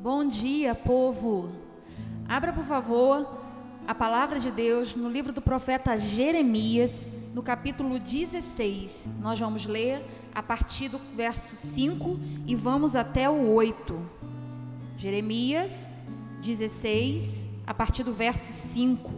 Bom dia, povo. Abra, por favor, a palavra de Deus no livro do profeta Jeremias, no capítulo 16. Nós vamos ler a partir do verso 5 e vamos até o 8. Jeremias 16, a partir do verso 5.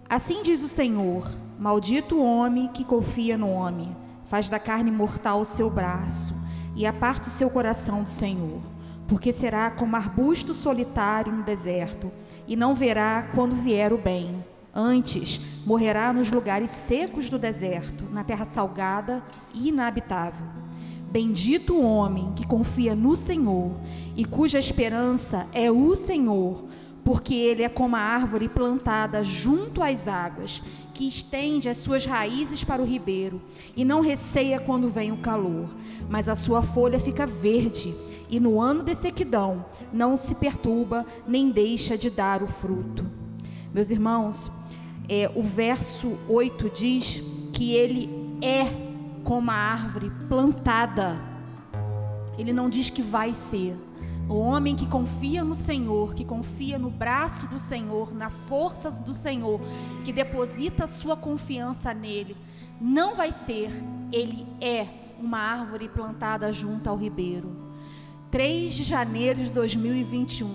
Assim diz o Senhor: maldito o homem que confia no homem, faz da carne mortal o seu braço e aparta o seu coração do Senhor. Porque será como arbusto solitário no deserto, e não verá quando vier o bem. Antes, morrerá nos lugares secos do deserto, na terra salgada e inabitável. Bendito o homem que confia no Senhor, e cuja esperança é o Senhor, porque ele é como a árvore plantada junto às águas, que estende as suas raízes para o ribeiro, e não receia quando vem o calor, mas a sua folha fica verde, e no ano de sequidão não se perturba, nem deixa de dar o fruto. Meus irmãos, o verso 8 diz que ele é como a árvore plantada. Ele não diz que vai ser. O homem que confia no Senhor, que confia no braço do Senhor, na força do Senhor, que deposita a sua confiança nele, não vai ser. Ele é uma árvore plantada junto ao ribeiro. 3 de janeiro de 2021,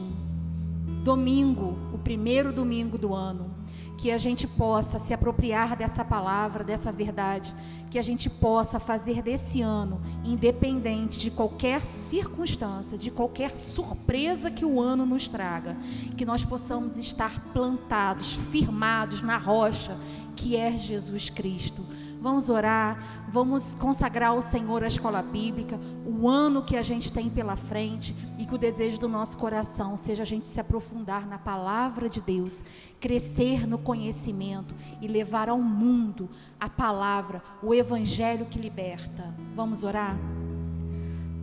domingo, o primeiro domingo do ano, que a gente possa se apropriar dessa palavra, dessa verdade, que a gente possa fazer desse ano, independente de qualquer circunstância, de qualquer surpresa que o ano nos traga, que nós possamos estar plantados, firmados na rocha, que é Jesus Cristo. Vamos orar, vamos consagrar ao Senhor a escola bíblica, o ano que a gente tem pela frente, e que o desejo do nosso coração seja a gente se aprofundar na palavra de Deus, crescer no conhecimento e levar ao mundo a palavra, o evangelho que liberta. Vamos orar?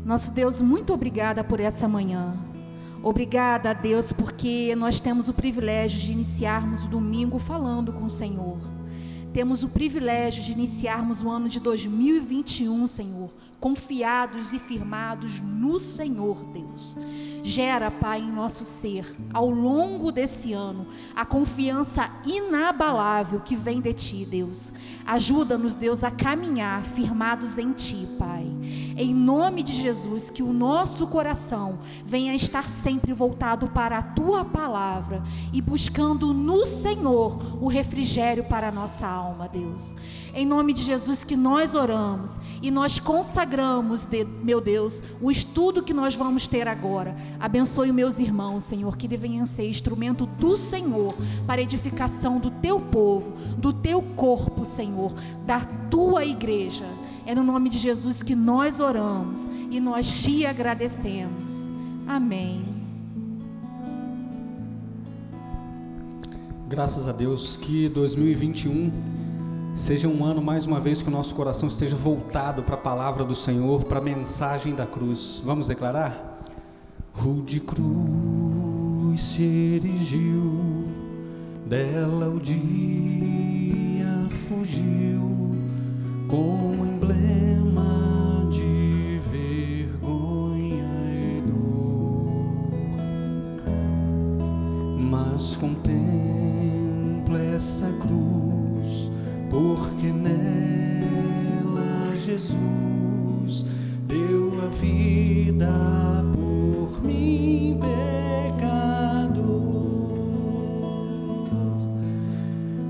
Nosso Deus, muito obrigada por essa manhã. Obrigada a Deus, porque nós temos o privilégio de iniciarmos o domingo falando com o Senhor. Temos o privilégio de iniciarmos o ano de 2021, Senhor, confiados e firmados no Senhor, Deus. Gera, Pai, em nosso ser, ao longo desse ano, a confiança inabalável que vem de Ti, Deus. Ajuda-nos, Deus, a caminhar firmados em Ti, Pai. Em nome de Jesus, que o nosso coração venha estar sempre voltado para a Tua palavra e buscando no Senhor o refrigério para a nossa alma, Deus. Em nome de Jesus que nós oramos e nós consagramos, meu Deus, o estudo que nós vamos ter agora. Abençoe meus irmãos, Senhor, que eles venham ser instrumento do Senhor para a edificação do Teu povo, do Teu corpo, Senhor, da Tua igreja. É no nome de Jesus que nós oramos e nós Te agradecemos. Amém. Graças a Deus, que 2021 seja um ano, mais uma vez, que o nosso coração esteja voltado para a palavra do Senhor, para a mensagem da cruz. Vamos declarar? Rude cruz se erigiu, dela o dia fugiu, como emblema de vergonha e dor. Mas contempla essa cruz, porque nela Jesus deu a vida por mim, pecador.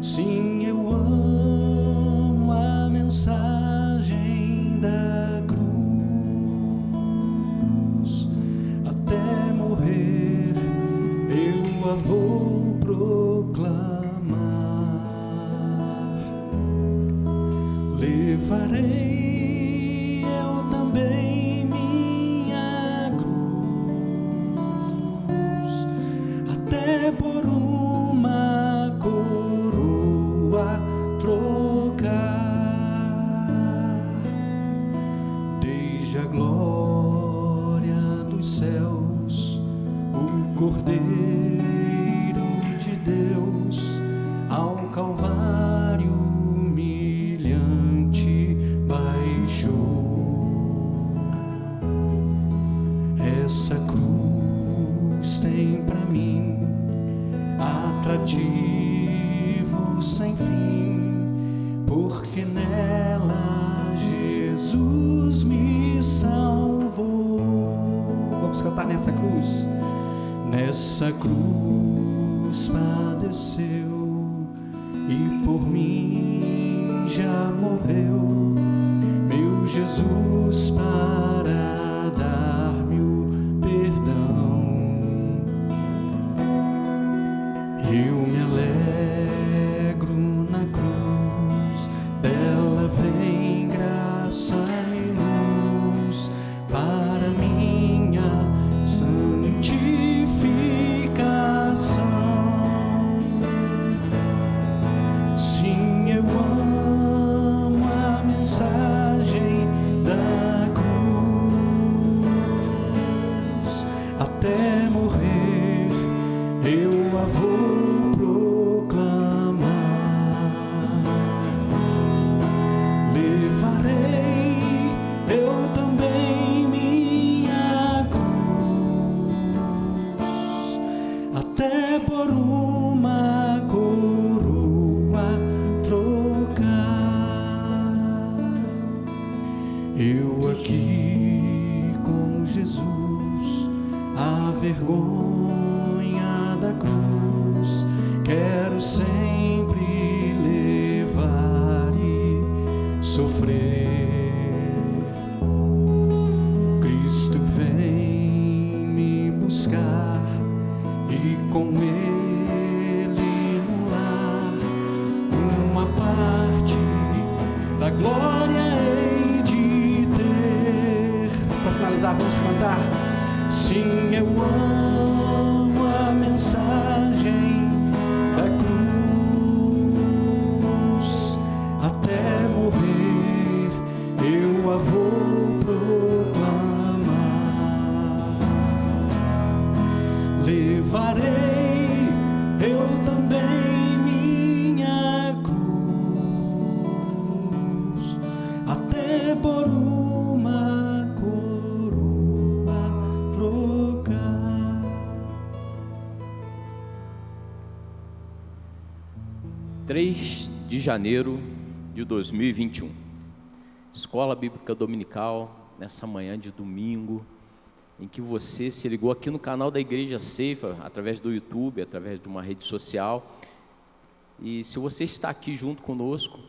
Sim, eu amo a mensagem da cruz. Até morrer eu a vou proclamar. Levarei eu também minha cruz, até por uma coroa trocar. Desde a glória dos céus, o Cordeiro de Deus ao Calvário humilhante baixou. Essa cruz cativo sem fim, porque nela Jesus me salvou. Vamos cantar nessa cruz. Nessa cruz padeceu e por mim já morreu, meu Jesus, para dar-me o perdão. Eu me alegro na cruz, dela vem graça e luz para minha santificação. Sim, eu amo a mensagem da cruz, até morrer eu a vou proclamar. Levarei eu também minha cruz, até por uma coroa trocar. Eu aqui com Jesus, a vergonha da cruz, quero sempre levar e sofrer. Cristo vem me buscar e com Ele no lar uma parte da glória hei de ter. Para finalizar, vamos cantar. Sim, eu amo a mensagem da cruz, até morrer eu a vou proclamar. Levarei eu também minha cruz, até por uma coroa trocar. 3 de janeiro de 2021, Escola Bíblica Dominical, nessa manhã de domingo, em que você se ligou aqui no canal da Igreja Ceifa, através do YouTube, através de uma rede social. E se você está aqui junto conosco,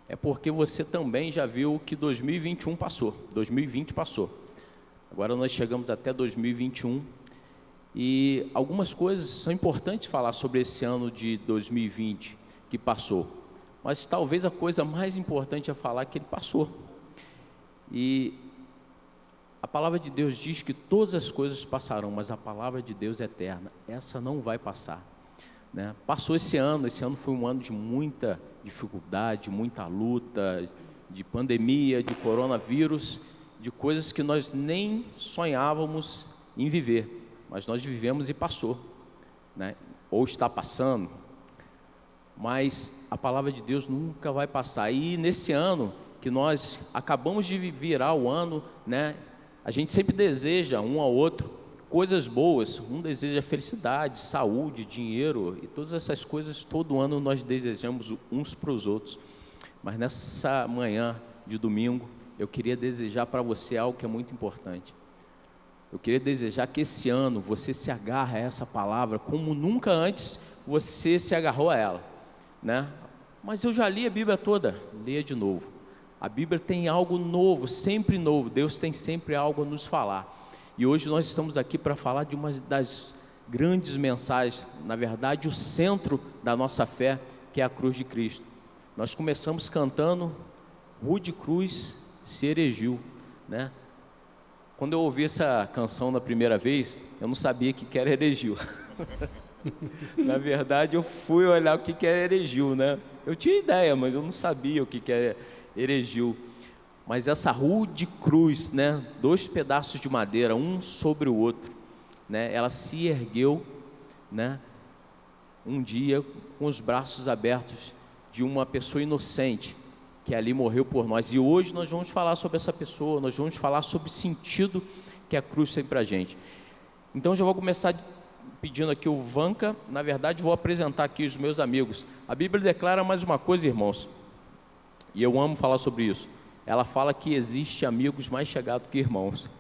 é porque você também já viu que 2021 passou, 2020 passou. Agora nós chegamos até 2021 e algumas coisas são importantes falar sobre esse ano de 2020 que passou. Mas talvez a coisa mais importante é falar que ele passou. E a palavra de Deus diz que todas as coisas passarão, mas a palavra de Deus é eterna. Essa não vai passar, né? Passou esse ano foi um ano de muita dificuldade, muita luta, de pandemia, de coronavírus, de coisas que nós nem sonhávamos em viver, mas nós vivemos e passou, né? Ou está passando, mas a palavra de Deus nunca vai passar. E nesse ano que nós acabamos de virar o ano, né? A gente sempre deseja um ao outro coisas boas, um deseja felicidade, saúde, dinheiro e todas essas coisas, todo ano nós desejamos uns para os outros. Mas nessa manhã de domingo, eu queria desejar para você algo que é muito importante. Eu queria desejar que esse ano você se agarre a essa palavra como nunca antes você se agarrou a ela, né? Mas eu já li a Bíblia toda, leia de novo. A Bíblia tem algo novo, sempre novo. Deus tem sempre algo a nos falar. E hoje nós estamos aqui para falar de uma das grandes mensagens, na verdade o centro da nossa fé, que é a cruz de Cristo. Nós começamos cantando Rude Cruz se erigiu, né? Quando eu ouvi essa canção na primeira vez, eu não sabia o que era heregil. Na verdade eu fui olhar o que era heregil, né? Eu tinha ideia, mas eu não sabia o que era heregil. Mas essa rude cruz, né, 2 pedaços de madeira, um sobre o outro, né, ela se ergueu, né, um dia com os braços abertos de uma pessoa inocente que ali morreu por nós. E hoje nós vamos falar sobre essa pessoa, nós vamos falar sobre o sentido que a cruz tem para a gente. Então já vou começar pedindo aqui o Vanca. Na verdade, vou apresentar aqui os meus amigos. A Bíblia declara mais uma coisa, irmãos, e eu amo falar sobre isso. Ela fala que existe amigos mais chegados que irmãos.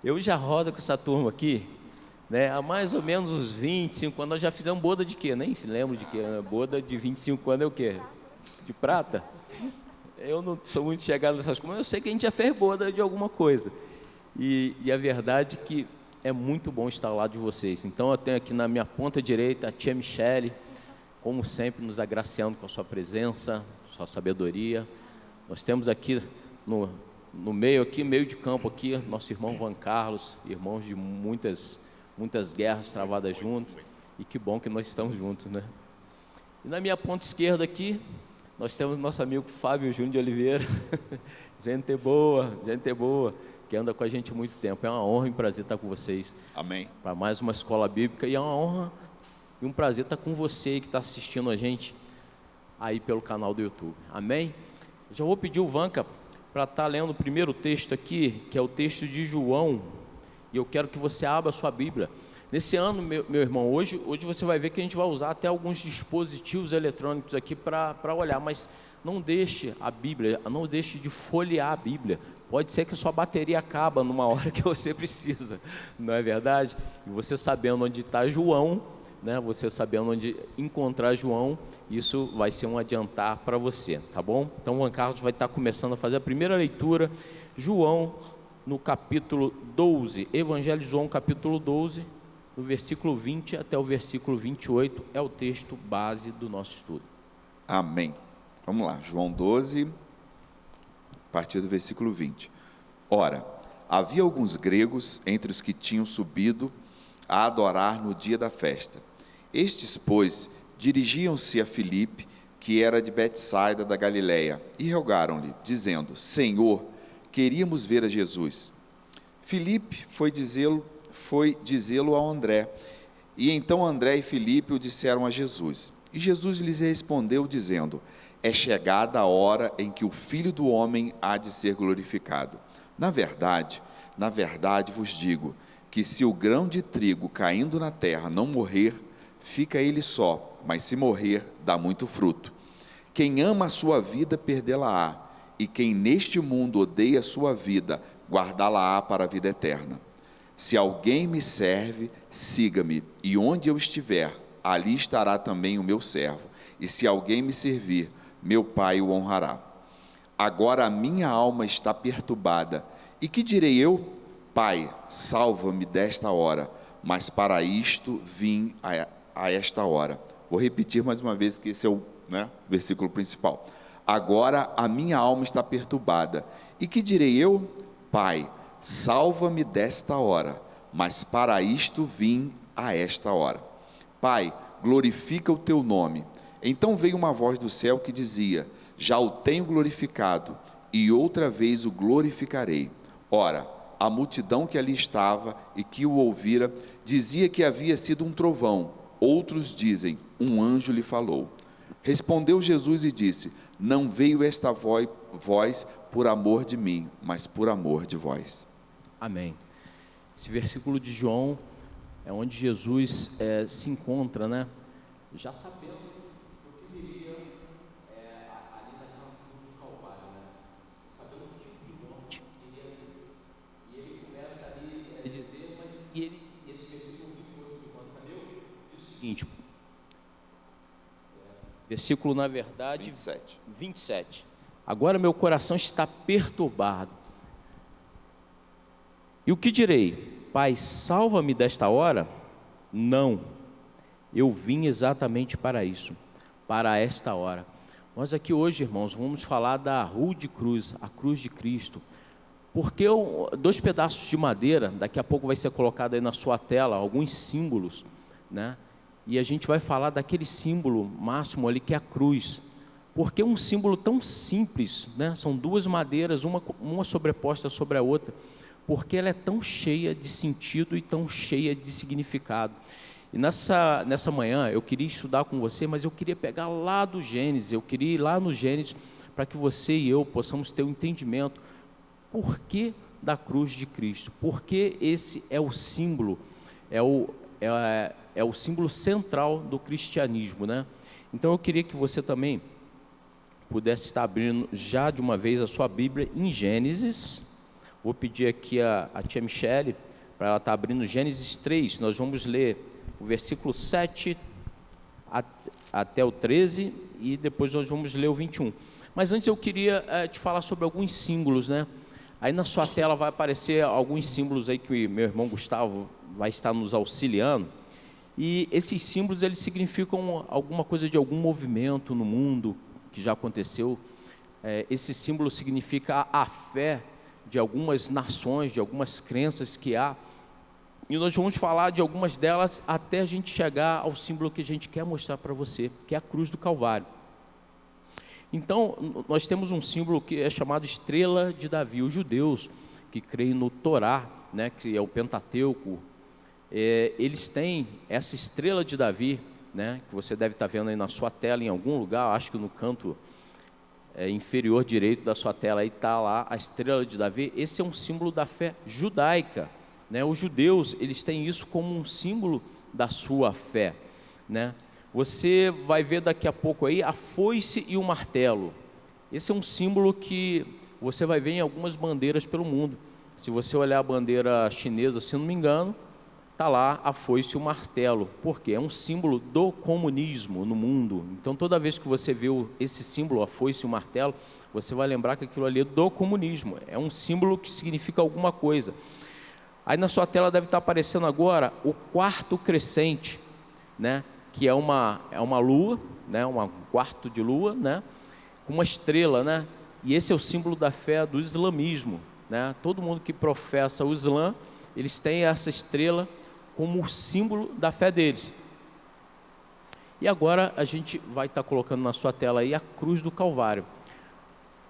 Eu já rodo com essa turma aqui, né, há mais ou menos uns 25 anos. Nós já fizemos boda de quê? Nem se lembro de quê, né? Boda de 25 anos é o quê? De prata? Eu não sou muito chegado nessas coisas, mas eu sei que a gente já fez boda de alguma coisa. E a verdade é que é muito bom estar lá de vocês. Então eu tenho aqui na minha ponta direita a tia Michele, como sempre nos agraciando com a sua presença, sua sabedoria. Nós temos aqui no meio aqui, meio de campo aqui, nosso irmão Juan Carlos, irmãos de muitas guerras travadas juntos, e que bom que nós estamos juntos, né? E na minha ponta esquerda aqui, nós temos nosso amigo Fábio Júnior de Oliveira, gente boa, que anda com a gente há muito tempo. É uma honra e um prazer estar com vocês. Amém. Para mais uma escola bíblica, e é uma honra e um prazer estar com você que está assistindo a gente aí pelo canal do YouTube. Amém? Já vou pedir o Vanca para estar lendo o primeiro texto aqui, que é o texto de João, e eu quero que você abra a sua Bíblia. Nesse ano, meu irmão, hoje você vai ver que a gente vai usar até alguns dispositivos eletrônicos aqui para olhar, mas não deixe a Bíblia, não deixe de folhear a Bíblia. Pode ser que a sua bateria acaba numa hora que você precisa, não é verdade? E você sabendo onde está João, né? Você sabendo onde encontrar João, isso vai ser um adiantar para você, tá bom? Então o Juan Carlos vai estar começando a fazer a primeira leitura, João, no capítulo 12, Evangelho de João, capítulo 12, do versículo 20 até o versículo 28, é o texto base do nosso estudo. Amém. Vamos lá, João 12, a partir do versículo 20. Ora, havia alguns gregos entre os que tinham subido a adorar no dia da festa. Estes, pois, dirigiam-se a Filipe, que era de Betsaida da Galileia, e rogaram-lhe, dizendo: Senhor, queríamos ver a Jesus. Filipe foi dizê-lo a André, e então André e Filipe o disseram a Jesus. E Jesus lhes respondeu, dizendo: É chegada a hora em que o Filho do Homem há de ser glorificado. Na verdade vos digo, que se o grão de trigo caindo na terra não morrer, fica ele só, mas se morrer, dá muito fruto. Quem ama a sua vida, perdê-la-á, e quem neste mundo odeia a sua vida, guardá-la-á para a vida eterna. Se alguém me serve, siga-me, e onde eu estiver, ali estará também o meu servo. E se alguém me servir, meu Pai o honrará. Agora a minha alma está perturbada. E que direi eu? Pai, salva-me desta hora, mas para isto vim a esta hora. Vou repetir mais uma vez, que esse é o versículo principal. Agora a minha alma está perturbada. E que direi eu? Pai, salva-me desta hora, mas para isto vim a esta hora. Pai, glorifica o teu nome. Então veio uma voz do céu que dizia: Já o tenho glorificado, e outra vez o glorificarei. Ora, a multidão que ali estava e que o ouvira, dizia que havia sido um trovão. Outros dizem: um anjo lhe falou. Respondeu Jesus e disse: Não veio esta voz por amor de mim, mas por amor de vós. Amém. Esse versículo de João é onde Jesus se encontra, né? Já sabendo o que viria ali naquela cruz do Calvário, né? Sabendo o tipo de morte que iria vir. E ele começa ali a dizer, esse versículo 28 de João, cadê? Diz o seguinte, versículo, na verdade, 27. Agora meu coração está perturbado. E o que direi? Pai, salva-me desta hora? Não, eu vim exatamente para isso, para esta hora. Nós aqui hoje, irmãos, vamos falar da rude cruz, a cruz de Cristo. Porque 2 pedaços de madeira, daqui a pouco vai ser colocado aí na sua tela, alguns símbolos, né? E a gente vai falar daquele símbolo máximo ali, que é a cruz. Porque um símbolo tão simples, né? São 2 madeiras, uma sobreposta sobre a outra, porque ela é tão cheia de sentido e tão cheia de significado. E nessa manhã eu queria estudar com você, mas eu queria pegar lá do Gênesis, eu queria ir lá no Gênesis, para que você e eu possamos ter um entendimento, por que da cruz de Cristo? Porque esse é o símbolo, é o símbolo central do cristianismo, né? Então eu queria que você também pudesse estar abrindo já de uma vez a sua Bíblia em Gênesis. Vou pedir aqui a tia Michele para ela estar abrindo Gênesis 3. Nós vamos ler o versículo 7 até o 13 e depois nós vamos ler o 21. Mas antes eu queria te falar sobre alguns símbolos, né? Aí na sua tela vai aparecer alguns símbolos aí que meu irmão Gustavo vai estar nos auxiliando. E esses símbolos, eles significam alguma coisa de algum movimento no mundo que já aconteceu. Esse símbolo significa a fé de algumas nações, de algumas crenças que há. E nós vamos falar de algumas delas até a gente chegar ao símbolo que a gente quer mostrar para você, que é a cruz do Calvário. Então, nós temos um símbolo que é chamado Estrela de Davi. Os judeus que creem no Torá, né, que é o Pentateuco, eles têm essa Estrela de Davi, né, que você deve estar vendo aí na sua tela em algum lugar, acho que no canto inferior direito da sua tela aí está lá a Estrela de Davi. Esse é um símbolo da fé judaica, né? Os judeus, eles têm isso como um símbolo da sua fé, né? Você vai ver daqui a pouco aí a foice e o martelo. Esse é um símbolo que você vai ver em algumas bandeiras pelo mundo. Se você olhar a bandeira chinesa, se não me engano, está lá a foice e o martelo. Por quê? É um símbolo do comunismo no mundo. Então, toda vez que você vê esse símbolo, a foice e o martelo, você vai lembrar que aquilo ali é do comunismo. É um símbolo que significa alguma coisa. Aí na sua tela deve estar aparecendo agora o quarto crescente, né? Que é uma lua, né? Um quarto de lua, né? Com uma estrela, né? E esse é o símbolo da fé do islamismo, né? Todo mundo que professa o Islã, eles têm essa estrela como o símbolo da fé deles. E agora a gente vai estar colocando na sua tela aí a cruz do Calvário.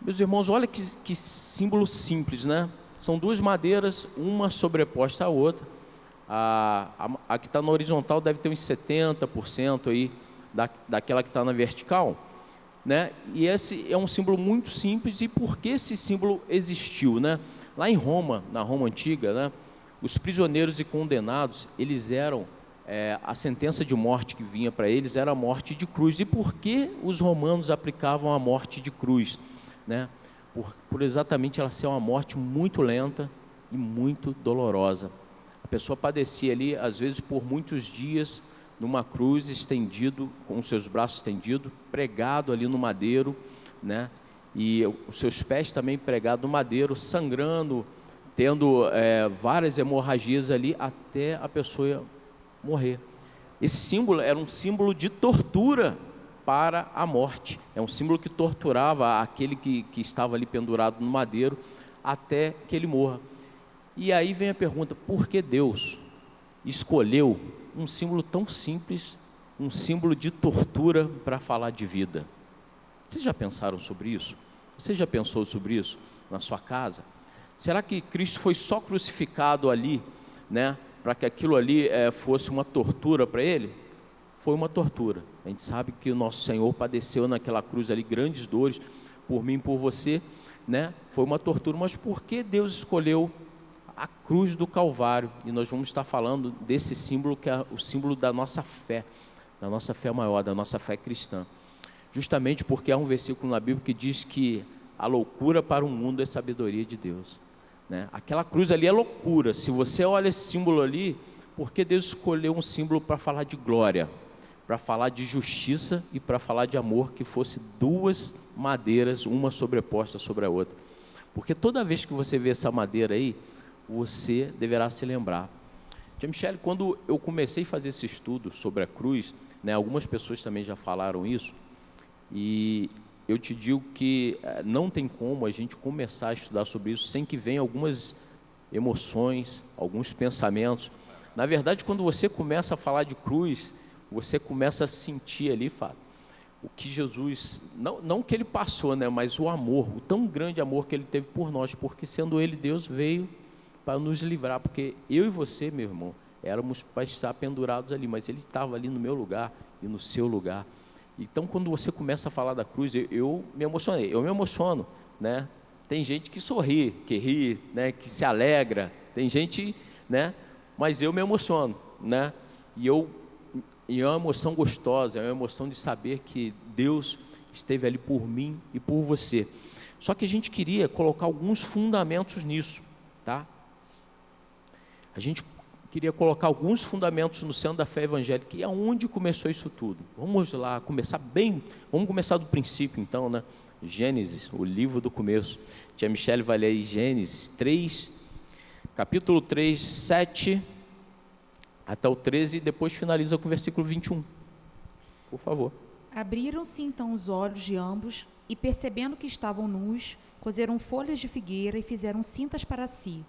Meus irmãos, olha que símbolo simples, né? São duas madeiras, uma sobreposta à outra. A que está na horizontal deve ter uns 70% aí daquela que está na vertical, né? E esse é um símbolo muito simples. E por que esse símbolo existiu, né? Lá em Roma, na Roma antiga, né? Os prisioneiros e condenados, eles eram, a sentença de morte que vinha para eles era a morte de cruz. E por que os romanos aplicavam a morte de cruz, né? Por exatamente ela ser uma morte muito lenta e muito dolorosa. A pessoa padecia ali, às vezes, por muitos dias, numa cruz estendido, com os seus braços estendidos, pregado ali no madeiro, né? E os seus pés também pregados no madeiro, sangrando, tendo várias hemorragias ali, até a pessoa morrer. Esse símbolo era um símbolo de tortura para a morte. É um símbolo que torturava aquele que estava ali pendurado no madeiro, até que ele morra. E aí vem a pergunta, por que Deus escolheu um símbolo tão simples, um símbolo de tortura para falar de vida? Vocês já pensaram sobre isso? Você já pensou sobre isso na sua casa? Será que Cristo foi só crucificado ali, né, para que aquilo ali fosse uma tortura para ele? Foi uma tortura. A gente sabe que o nosso Senhor padeceu naquela cruz ali grandes dores por mim e por você, né? Foi uma tortura. Mas por que Deus escolheu a cruz do Calvário? E nós vamos estar falando desse símbolo que é o símbolo da nossa fé maior, da nossa fé cristã. Justamente porque há um versículo na Bíblia que diz que a loucura para o mundo é sabedoria de Deus, né? Aquela cruz ali é loucura. Se você olha esse símbolo ali, por que Deus escolheu um símbolo para falar de glória, para falar de justiça e para falar de amor, que fosse duas madeiras, uma sobreposta sobre a outra? Porque toda vez que você vê essa madeira aí, você deverá se lembrar. Tia Michele, quando eu comecei a fazer esse estudo sobre a cruz, né, algumas pessoas também já falaram isso, e eu te digo que não tem como a gente começar a estudar sobre isso sem que venham algumas emoções, alguns pensamentos. Na verdade, quando você começa a falar de cruz, você começa a sentir ali, Fábio, o que Jesus, não que ele passou, né, mas o amor, o tão grande amor que ele teve por nós, porque sendo ele Deus, veio para nos livrar, porque eu e você, meu irmão, éramos para estar pendurados ali, mas ele estava ali no meu lugar e no seu lugar. Então, quando você começa a falar da cruz, eu me emocionei, eu me emociono, né? Tem gente que sorri, que ri, né, que se alegra, tem gente, né, mas eu me emociono, né? E é uma emoção gostosa, é uma emoção de saber que Deus esteve ali por mim e por você. Só que a gente queria colocar alguns fundamentos nisso, tá? A gente queria colocar alguns fundamentos no centro da fé evangélica, e aonde começou isso tudo? Vamos lá, vamos começar do princípio então, né? Gênesis, o livro do começo. Tia Michele vai ler aí Gênesis 3, capítulo 3, 7 até o 13, e depois finaliza com o versículo 21. Por favor. Abriram-se então os olhos de ambos, e percebendo que estavam nus, coseram folhas de figueira e fizeram cintas para si.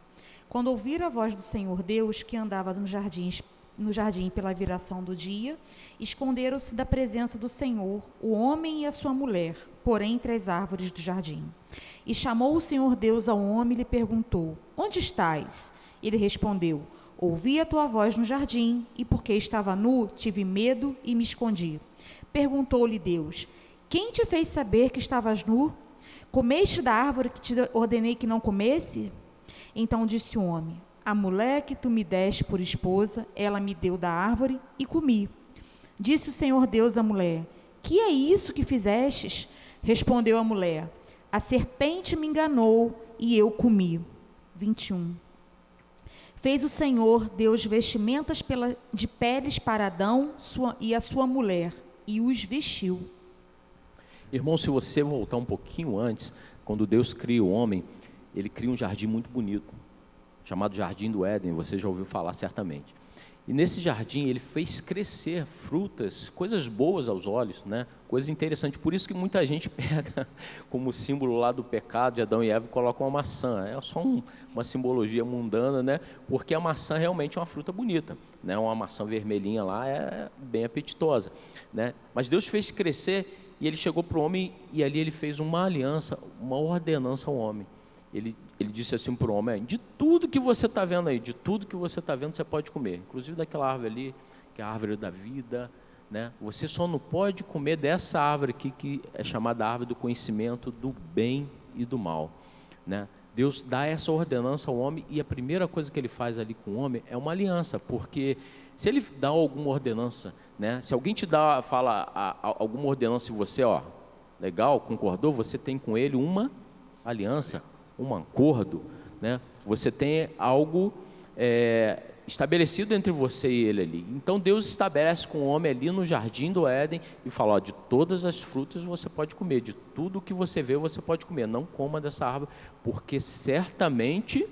Quando ouviram a voz do Senhor Deus, que andava no jardim pela viração do dia, esconderam-se da presença do Senhor, o homem e a sua mulher, porém entre as árvores do jardim. E chamou o Senhor Deus ao homem e lhe perguntou: onde estás? Ele respondeu: ouvi a tua voz no jardim, e porque estava nu, tive medo e me escondi. Perguntou-lhe Deus: quem te fez saber que estavas nu? Comeste da árvore que te ordenei que não comesse? Então disse o homem: a mulher que tu me deste por esposa, ela me deu da árvore e comi. Disse o Senhor Deus à mulher: que é isso que fizestes? Respondeu a mulher: a serpente me enganou e eu comi. 21. Fez o Senhor Deus vestimentas de peles para Adão e a sua mulher, e os vestiu. Irmão, se você voltar um pouquinho antes, quando Deus cria o homem, ele cria um jardim muito bonito, chamado Jardim do Éden, você já ouviu falar certamente. E nesse jardim ele fez crescer frutas, coisas boas aos olhos, né? Coisas interessantes. Por isso que muita gente pega como símbolo lá do pecado de Adão e Eva e coloca uma maçã. É só uma simbologia mundana, né? Porque a maçã realmente é uma fruta bonita, né? Uma maçã vermelhinha lá é bem apetitosa, né? Mas Deus fez crescer e ele chegou para o homem e ali ele fez uma aliança, uma ordenança ao homem. Ele disse assim para o homem: de tudo que você está vendo aí, de tudo que você está vendo, você pode comer, inclusive daquela árvore ali, que é a árvore da vida, né? Você só não pode comer dessa árvore aqui, que é chamada árvore do conhecimento do bem e do mal, né? Deus dá essa ordenança ao homem, e a primeira coisa que ele faz ali com o homem é uma aliança, porque se ele dá alguma ordenança, né? Se alguém fala alguma ordenança e você, legal, concordou, você tem com ele uma aliança, um acordo, né? Você tem algo estabelecido entre você e ele ali. Então Deus estabelece com o homem ali no jardim do Éden e fala: de todas as frutas você pode comer, de tudo que você vê você pode comer, não coma dessa árvore, porque certamente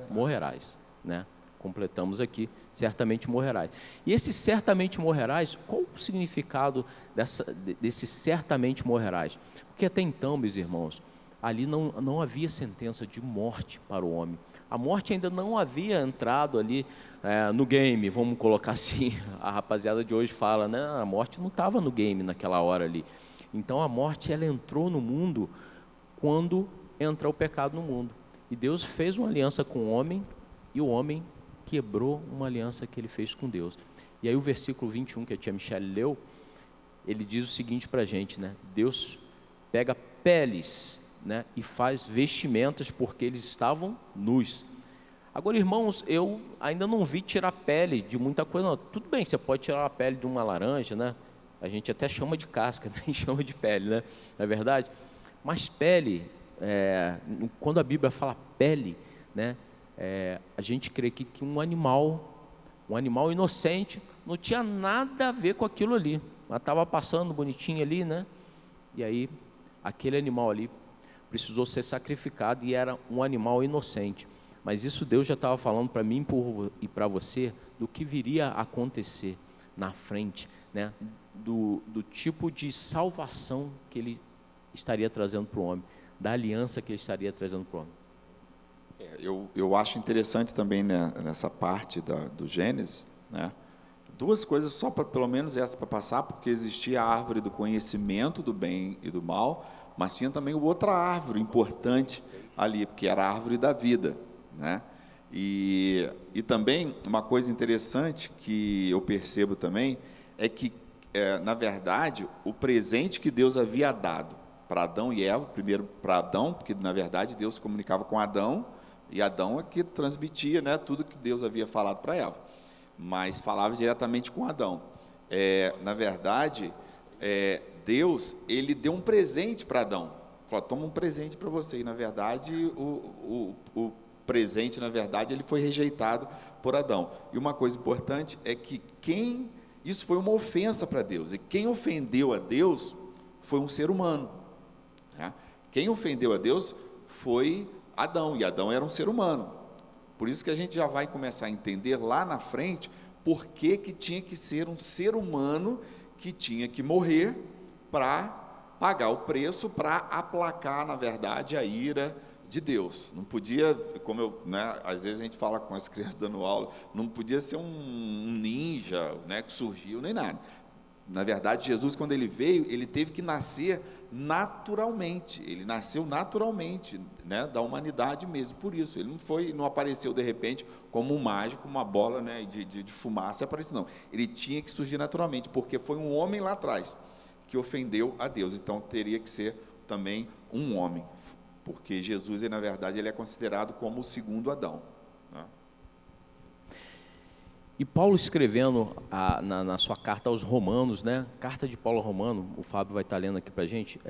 morrerás, né? Completamos aqui, certamente morrerás. E esse certamente morrerás, qual o significado desse certamente morrerás? Porque até então, meus irmãos, ali não havia sentença de morte para o homem. A morte ainda não havia entrado ali no game, vamos colocar assim. A rapaziada de hoje fala, né? A morte não estava no game naquela hora ali. Então a morte, ela entrou no mundo quando entra o pecado no mundo. E Deus fez uma aliança com o homem, e o homem quebrou uma aliança que ele fez com Deus. E aí o versículo 21 que a tia Michele leu, ele diz o seguinte para a gente, né? Deus pega peles, né, e faz vestimentas porque eles estavam nus. Agora, irmãos, eu ainda não vi tirar pele de muita coisa, não. Tudo bem, você pode tirar a pele de uma laranja, né? A gente até chama de casca, nem chama de pele, né? Não é verdade? Mas pele, quando a Bíblia fala pele, né, a gente crê que um animal inocente não tinha nada a ver com aquilo ali. Ela estava passando bonitinho ali, né? E aí, aquele animal ali precisou ser sacrificado, e era um animal inocente. Mas isso Deus já estava falando para mim e para você do que viria a acontecer na frente, né? Do tipo de salvação que ele estaria trazendo para o homem, da aliança que ele estaria trazendo para o homem. Eu acho interessante também, né, nessa parte do Gênesis, né? Duas coisas só, pelo menos essa para passar, porque existia a árvore do conhecimento do bem e do mal, mas tinha também outra árvore importante ali, porque era a árvore da vida, né? E também uma coisa interessante que eu percebo também é que, na verdade, o presente que Deus havia dado para Adão e Eva, primeiro para Adão, porque na verdade Deus comunicava com Adão, e Adão é que transmitia, né, tudo que Deus havia falado para Eva. mas falava diretamente com Adão. Na verdade, Deus, ele deu um presente para Adão. Falou, toma um presente para você. E, na verdade, o presente, na verdade, ele foi rejeitado por Adão. E uma coisa importante é que isso foi uma ofensa para Deus. E quem ofendeu a Deus foi um ser humano. Né? Quem ofendeu a Deus foi Adão. E Adão era um ser humano. Por isso que a gente já vai começar a entender lá na frente por que tinha que ser um ser humano que tinha que morrer para pagar o preço, para aplacar, na verdade, a ira de Deus. Não podia, às vezes a gente fala com as crianças dando aula, não podia ser um ninja, que surgiu, nem nada. Na verdade, Jesus, quando ele veio, ele teve que nascer naturalmente. Ele nasceu naturalmente, da humanidade mesmo. Por isso, ele não apareceu de repente como um mágico, uma bola de fumaça apareceu, não. Ele tinha que surgir naturalmente, porque foi um homem lá atrás que ofendeu a Deus. Então, teria que ser também um homem, porque Jesus, na verdade, ele é considerado como o segundo Adão. E Paulo escrevendo na sua carta aos Romanos, carta de Paulo ao Romano, o Fábio vai estar lendo aqui para a gente,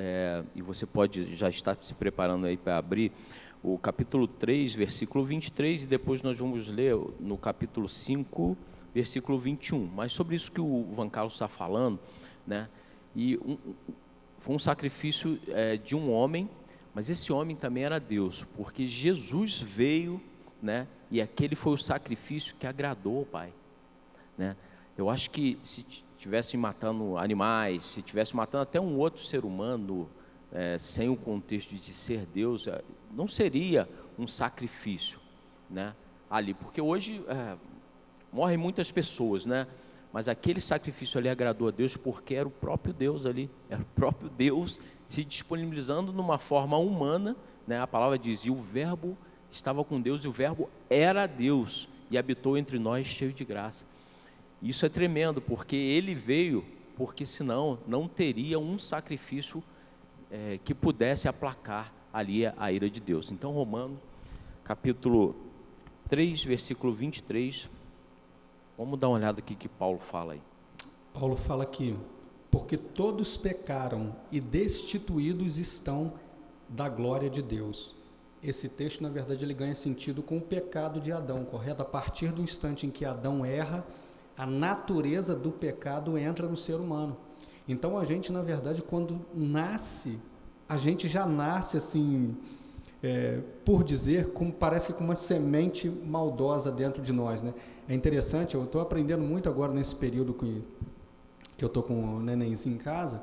e você pode já estar se preparando aí para abrir o capítulo 3, versículo 23, e depois nós vamos ler no capítulo 5, versículo 21, mas sobre isso que o Van Carlos está falando, e foi um sacrifício de um homem, mas esse homem também era Deus, porque Jesus veio, e aquele foi o sacrifício que agradou ao Pai. Eu acho que se estivesse matando animais, se estivesse matando até um outro ser humano, sem o contexto de ser Deus, não seria um sacrifício, ali, porque hoje morrem muitas pessoas, mas aquele sacrifício ali agradou a Deus, porque era o próprio Deus ali, era o próprio Deus se disponibilizando numa forma humana, a palavra diz, e o verbo estava com Deus, e o verbo era Deus, e habitou entre nós cheio de graça. Isso é tremendo, porque ele veio, porque senão não teria um sacrifício que pudesse aplacar ali a ira de Deus. Então, Romanos, capítulo 3, versículo 23, vamos dar uma olhada aqui que Paulo fala aí. Paulo fala aqui, porque todos pecaram e destituídos estão da glória de Deus. Esse texto, na verdade, ele ganha sentido com o pecado de Adão, correto? A partir do instante em que Adão erra, a natureza do pecado entra no ser humano. Então, a gente, na verdade, quando nasce, a gente já nasce assim, por dizer, parece que com uma semente maldosa dentro de nós, É interessante, eu estou aprendendo muito agora nesse período que eu estou com o nenenzinho em casa,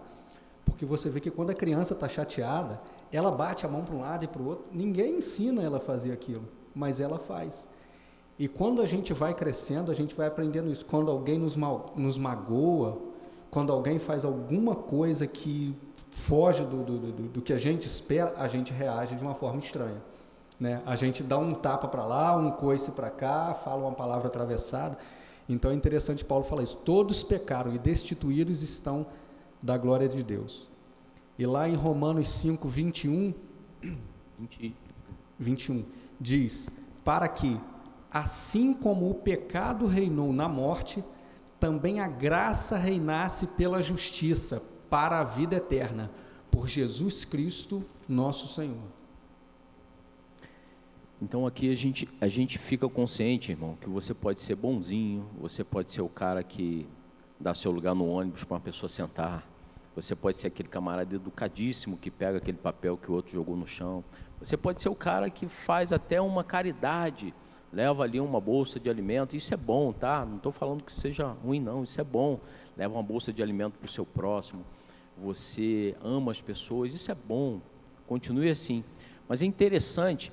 porque você vê que quando a criança está chateada, ela bate a mão para um lado e para o outro, ninguém ensina ela a fazer aquilo, mas ela faz. E quando a gente vai crescendo, a gente vai aprendendo isso. Quando alguém nos magoa, quando alguém faz alguma coisa que foge do que a gente espera, a gente reage de uma forma estranha. A gente dá um tapa para lá, um coice para cá, fala uma palavra atravessada. Então é interessante Paulo falar isso. Todos pecaram e destituídos estão da glória de Deus. E lá em Romanos 5, 21, diz, para que, assim como o pecado reinou na morte, também a graça reinasse pela justiça, para a vida eterna, por Jesus Cristo, nosso Senhor. Então aqui a gente fica consciente, irmão, que você pode ser bonzinho, você pode ser o cara que dá seu lugar no ônibus para uma pessoa sentar, você pode ser aquele camarada educadíssimo que pega aquele papel que o outro jogou no chão, você pode ser o cara que faz até uma caridade, leva ali uma bolsa de alimento, isso é bom, tá? Não estou falando que seja ruim não, isso é bom, leva uma bolsa de alimento para o seu próximo, você ama as pessoas, isso é bom, continue assim. Mas é interessante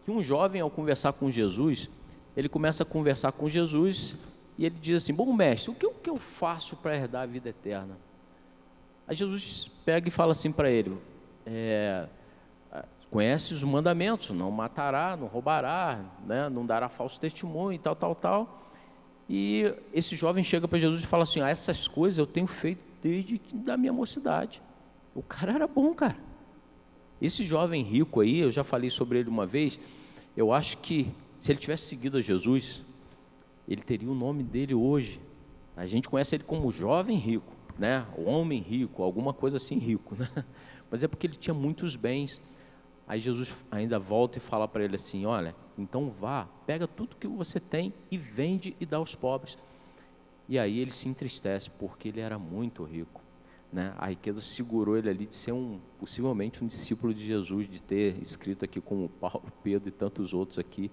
que um jovem, ao conversar com Jesus, ele começa a conversar com Jesus e ele diz assim, bom mestre, o que eu faço para herdar a vida eterna? Aí Jesus pega e fala assim para ele, conhece os mandamentos, não matará, não roubará, não dará falso testemunho e tal. E esse jovem chega para Jesus e fala assim, essas coisas eu tenho feito desde da minha mocidade. O cara era bom, cara. Esse jovem rico aí, eu já falei sobre ele uma vez, eu acho que se ele tivesse seguido a Jesus, ele teria o nome dele hoje. A gente conhece ele como jovem rico, né? O homem rico, alguma coisa assim rico, né? Mas é porque ele tinha muitos bens. Aí Jesus ainda volta e fala para ele assim: olha, então vá, pega tudo que você tem e vende e dá aos pobres. E aí ele se entristece, porque ele era muito rico, né? A riqueza segurou ele ali de ser possivelmente um discípulo de Jesus, de ter escrito aqui como Paulo, Pedro e tantos outros aqui,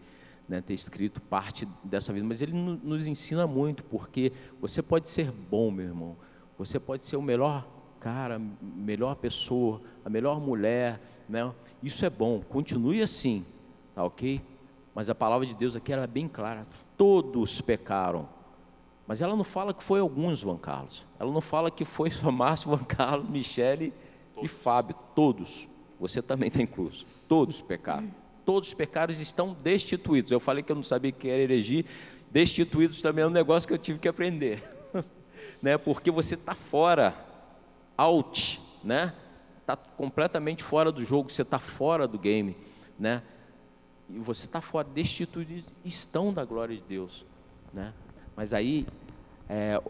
né, ter escrito parte dessa vida. Mas ele nos ensina muito, porque você pode ser bom, meu irmão, você pode ser o melhor cara, melhor pessoa, a melhor mulher, né? Isso é bom, continue assim, tá ok? Mas a palavra de Deus aqui ela é bem clara: todos pecaram. Mas ela não fala que foi alguns, Juan Carlos, ela não fala que foi só Márcio, Juan Carlos, Michele e Fábio. Todos, você também está incluso, todos pecaram. Todos os pecados estão destituídos. Eu falei que eu não sabia que era heresia. Destituídos também é um negócio que eu tive que aprender, né? Porque você está fora, out, né? Está completamente fora do jogo, você está fora do game, né? E você está fora, destituídos estão da glória de Deus, né? Mas aí,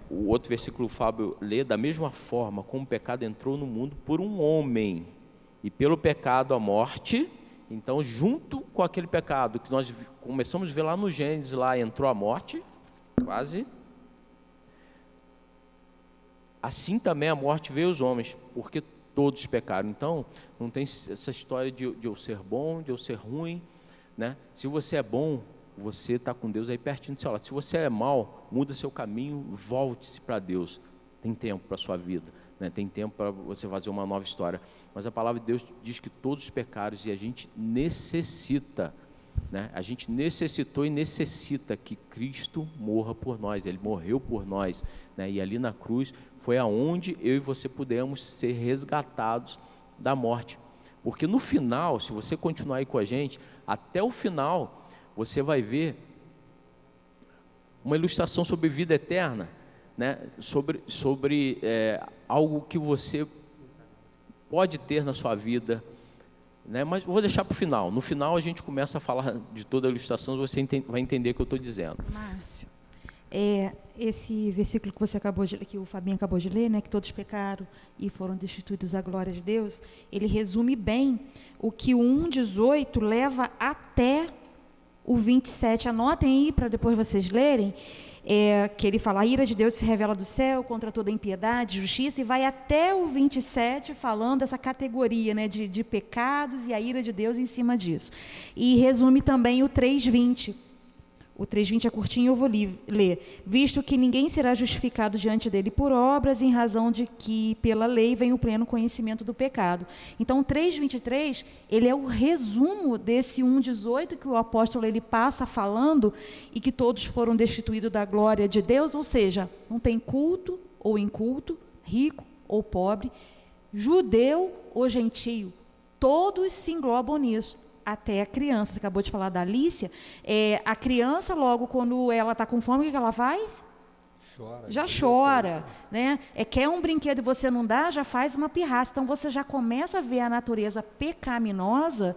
o outro versículo, o Fábio lê: da mesma forma como o pecado entrou no mundo por um homem, e pelo pecado a morte. Então, junto com aquele pecado que nós começamos a ver lá no Gênesis, lá entrou a morte, quase. Assim também a morte veio aos homens, porque todos pecaram. Então, não tem essa história de eu ser bom, de eu ser ruim, né? Se você é bom, você está com Deus aí pertinho do seu lado. Se você é mau, muda seu caminho, volte-se para Deus. Tem tempo para a sua vida, né? Tem tempo para você fazer uma nova história. Mas a palavra de Deus diz que todos pecaram e a gente necessita, né? A gente necessitou e necessita que Cristo morra por nós. Ele morreu por nós, né? E ali na cruz foi aonde eu e você pudemos ser resgatados da morte. Porque no final, se você continuar aí com a gente, até o final, você vai ver uma ilustração sobre vida eterna, né? Sobre algo que você pode ter na sua vida, né? Mas vou deixar para o final. No final a gente começa a falar de toda a ilustração, você vai entender o que eu estou dizendo. Márcio, esse versículo que você que o Fabinho acabou de ler, né, que todos pecaram e foram destituídos da glória de Deus, ele resume bem o que o 1:18 leva até o 27. Anotem aí para depois vocês lerem. Que ele fala: a ira de Deus se revela do céu contra toda impiedade, justiça, e vai até o 27 falando dessa categoria, né, de pecados e a ira de Deus em cima disso. E resume também o 3:20. O 3:20 é curtinho, eu vou ler. Visto que ninguém será justificado diante dele por obras, em razão de que pela lei vem o pleno conhecimento do pecado. Então, o 3:23, ele é o resumo desse 1:18 que o apóstolo ele passa falando, e que todos foram destituídos da glória de Deus, ou seja, não tem culto ou inculto, rico ou pobre, judeu ou gentio, todos se englobam nisso. Até a criança, você acabou de falar da Alicia, a criança logo quando ela está com fome, o que ela faz? Chora. Já chora, né? Quer um brinquedo e você não dá, já faz uma pirraça. Então você já começa a ver a natureza pecaminosa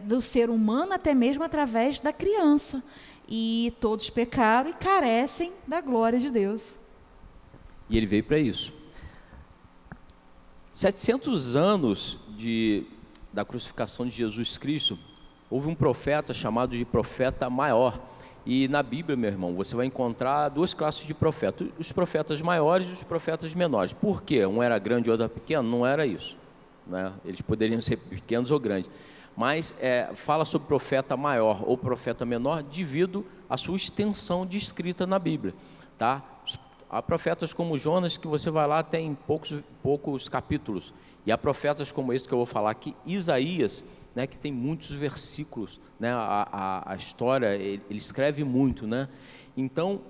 do ser humano, até mesmo através da criança. E todos pecaram e carecem da glória de Deus. E ele veio para isso. 700 anos da crucificação de Jesus Cristo, houve um profeta chamado de profeta maior. E na Bíblia, meu irmão, você vai encontrar duas classes de profetas: os profetas maiores e os profetas menores. Por quê? Um era grande e outro era pequeno? Não era isso, né? Eles poderiam ser pequenos ou grandes. Mas fala sobre profeta maior ou profeta menor devido à sua extensão de escrita na Bíblia, tá? Há profetas como Jonas, que você vai lá, tem poucos capítulos. E há profetas como esse que eu vou falar aqui, Isaías, né, que tem muitos versículos, né, a história, ele escreve muito, né? Então,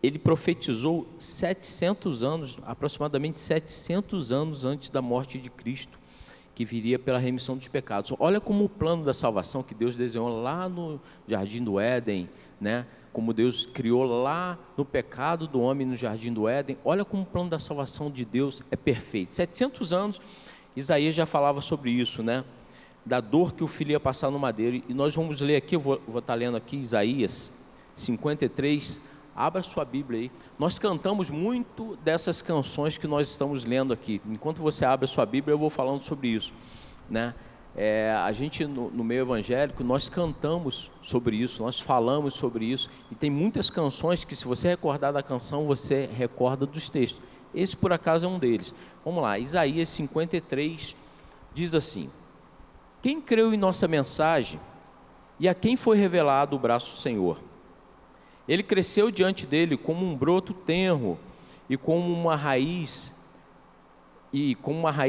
ele profetizou 700 anos, aproximadamente 700 anos antes da morte de Cristo, que viria pela remissão dos pecados. Olha como o plano da salvação que Deus desenhou lá no Jardim do Éden, né? Como Deus criou lá no pecado do homem no Jardim do Éden. Olha como o plano da salvação de Deus é perfeito. 700 anos, Isaías já falava sobre isso, né? Da dor que o filho ia passar no madeiro. E nós vamos ler aqui, eu vou estar lendo aqui Isaías, 53. Abra sua Bíblia aí. Nós cantamos muito dessas canções que nós estamos lendo aqui. Enquanto você abre a sua Bíblia, eu vou falando sobre isso, né? A gente no meio evangélico, nós cantamos sobre isso, nós falamos sobre isso, e tem muitas canções que, se você recordar da canção, você recorda dos textos. Esse, por acaso, é um deles. Vamos lá, Isaías 53 diz assim: quem creu em nossa mensagem e a quem foi revelado o braço do Senhor? Ele cresceu diante dele como um broto tenro e como uma raiz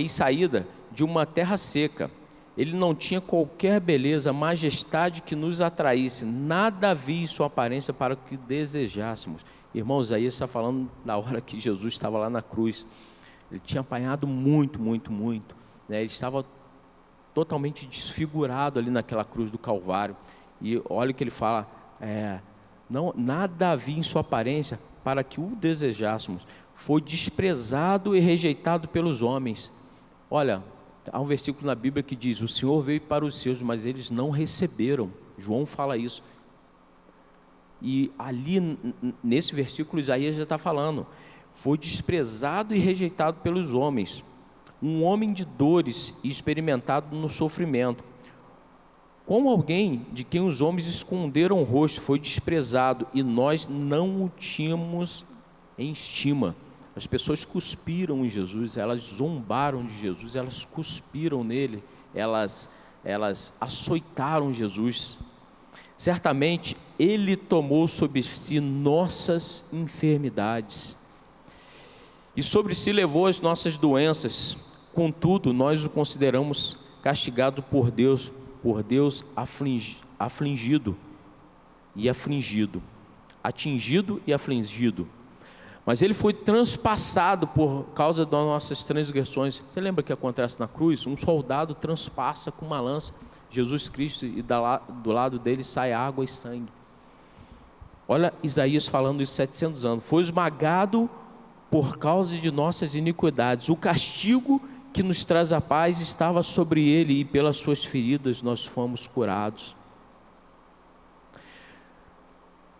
saída de uma terra seca. Ele não tinha qualquer beleza, majestade que nos atraísse, nada havia em sua aparência para que desejássemos. Irmãos, Isaías está falando da hora que Jesus estava lá na cruz. Ele tinha apanhado muito, né? Ele estava totalmente desfigurado ali naquela cruz do Calvário. E olha o que ele fala: nada havia em sua aparência para que o desejássemos. Foi desprezado e rejeitado pelos homens. Olha, há um versículo na Bíblia que diz: o Senhor veio para os seus, mas eles não receberam. João fala isso. E ali, nesse versículo, Isaías já está falando: foi desprezado e rejeitado pelos homens, um homem de dores e experimentado no sofrimento. Como alguém de quem os homens esconderam o rosto, foi desprezado, e nós não o tínhamos em estima. As pessoas cuspiram em Jesus, elas zombaram de Jesus, elas cuspiram nele, elas açoitaram Jesus. Certamente ele tomou sobre si nossas enfermidades e sobre si levou as nossas doenças. Contudo, nós o consideramos castigado por Deus afligido e afligido, atingido e afligido. Mas ele foi transpassado por causa das nossas transgressões. Você lembra o que acontece na cruz? Um soldado transpassa com uma lança Jesus Cristo, e do lado dele sai água e sangue. Olha Isaías falando isso 700 anos. Foi esmagado por causa de nossas iniquidades. O castigo que nos traz a paz estava sobre ele, e pelas suas feridas nós fomos curados.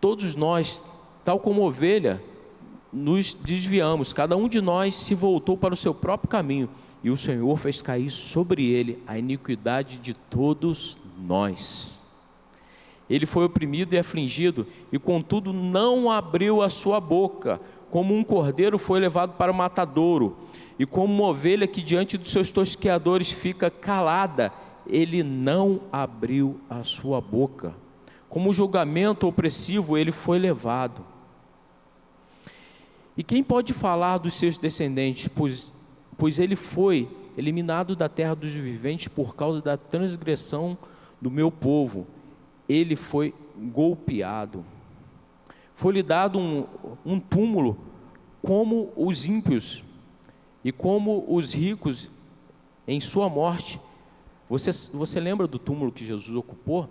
Todos nós, tal como ovelha, nos desviamos. Cada um de nós se voltou para o seu próprio caminho, e o Senhor fez cair sobre ele a iniquidade de todos nós. Ele foi oprimido e afligido, e contudo não abriu a sua boca. Como um cordeiro foi levado para o matadouro, e como uma ovelha que diante dos seus tosqueadores fica calada, ele não abriu a sua boca. Como julgamento opressivo ele foi levado. E quem pode falar dos seus descendentes? Pois ele foi eliminado da terra dos viventes por causa da transgressão do meu povo. Ele foi golpeado. Foi-lhe dado um túmulo como os ímpios e como os ricos em sua morte. Você lembra do túmulo que Jesus ocupou?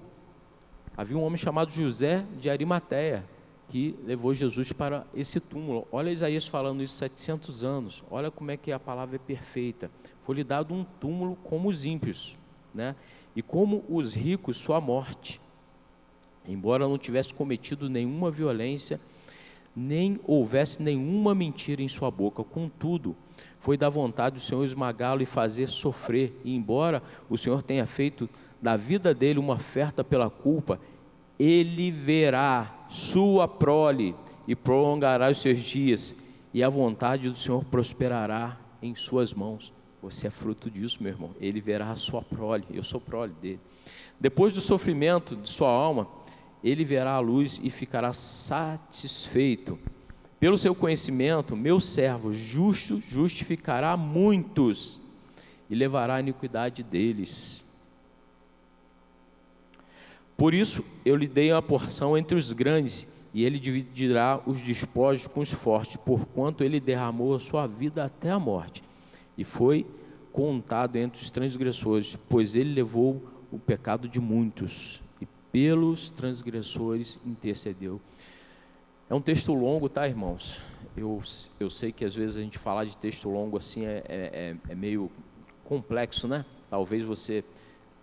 Havia um homem chamado José de Arimateia que levou Jesus para esse túmulo. Olha Isaías falando isso 700 anos. Olha como é que a palavra é perfeita. Foi-lhe dado um túmulo como os ímpios, né? E como os ricos sua morte. Embora não tivesse cometido nenhuma violência, nem houvesse nenhuma mentira em sua boca, contudo, foi da vontade do Senhor esmagá-lo e fazer sofrer. E embora o Senhor tenha feito da vida dele uma oferta pela culpa, ele verá sua prole e prolongará os seus dias, e a vontade do Senhor prosperará em suas mãos. Você é fruto disso, meu irmão. Ele verá a sua prole, eu sou prole dele. Depois do sofrimento de sua alma, ele verá a luz e ficará satisfeito. Pelo seu conhecimento, meu servo justo justificará muitos e levará a iniquidade deles. Por isso eu lhe dei uma porção entre os grandes, e ele dividirá os despojos com os fortes, porquanto ele derramou a sua vida até a morte, e foi contado entre os transgressores, pois ele levou o pecado de muitos, e pelos transgressores intercedeu. É um texto longo, tá, irmãos? Eu sei que às vezes a gente falar de texto longo assim é meio complexo, né? Talvez você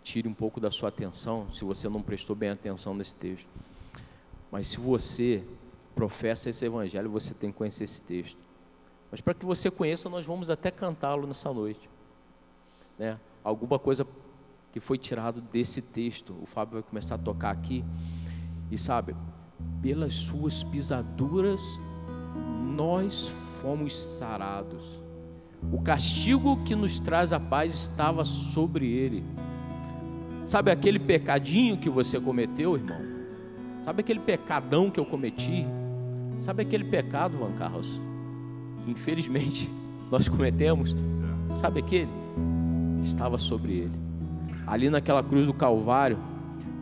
tire um pouco da sua atenção, se você não prestou bem atenção nesse texto. Mas se você professa esse evangelho, você tem que conhecer esse texto. Mas para que você conheça, nós vamos até cantá-lo nessa noite, né? Alguma coisa que foi tirado desse texto, o Fábio vai começar a tocar aqui, e sabe, pelas suas pisaduras nós fomos sarados. O castigo que nos traz a paz estava sobre ele. Sabe aquele pecadinho que você cometeu, irmão? Sabe aquele pecadão que eu cometi? Sabe aquele pecado, Juan Carlos, que infelizmente nós cometemos? Sabe aquele? Estava sobre ele. Ali naquela cruz do Calvário.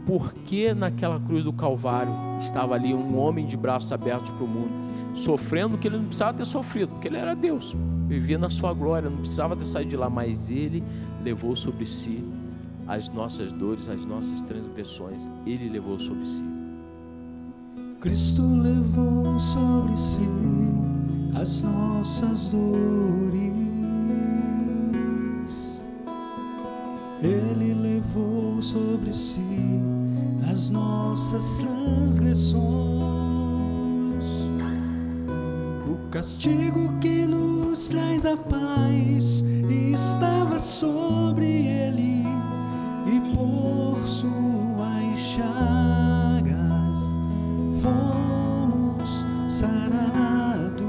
Por que naquela cruz do Calvário estava ali um homem de braços abertos para o mundo, sofrendo que ele não precisava ter sofrido, porque ele era Deus, vivia na sua glória, não precisava ter saído de lá, mas ele levou sobre si as nossas dores, as nossas transgressões, ele levou sobre si. Cristo levou sobre si as nossas dores, Ele levou sobre si as nossas transgressões. O castigo que nos traz a paz estava sobre Ele, e por suas chagas fomos sarados.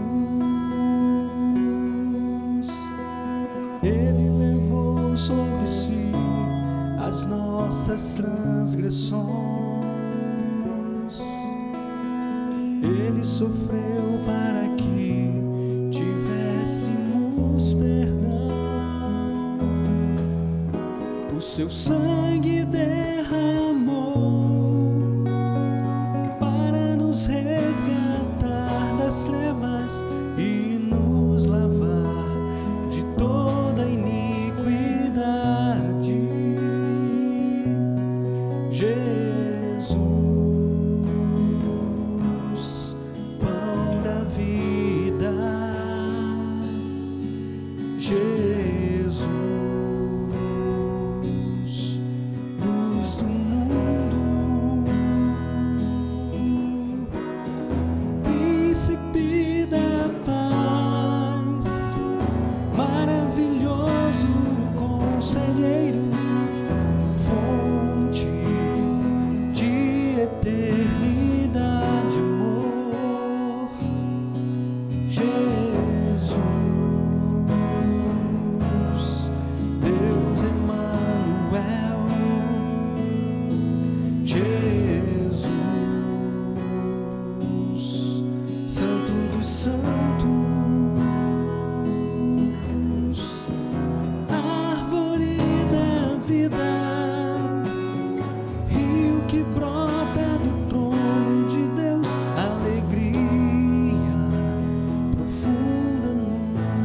Ele levou sobre si as nossas transgressões. Ele sofreu para que tivéssemos perdão. O seu sangue derramou para nos resgatar das trevas e nos lavar de toda iniquidade. Jesus, pão da vida. Jesus, luz do mundo. Príncipe da paz, maravilhoso conselheiro, fonte de eternidade, amor. Jesus, Deus Emmanuel. Jesus, Santo dos Santos, árvore da vida, rio que brota do trono de Deus, alegria profunda no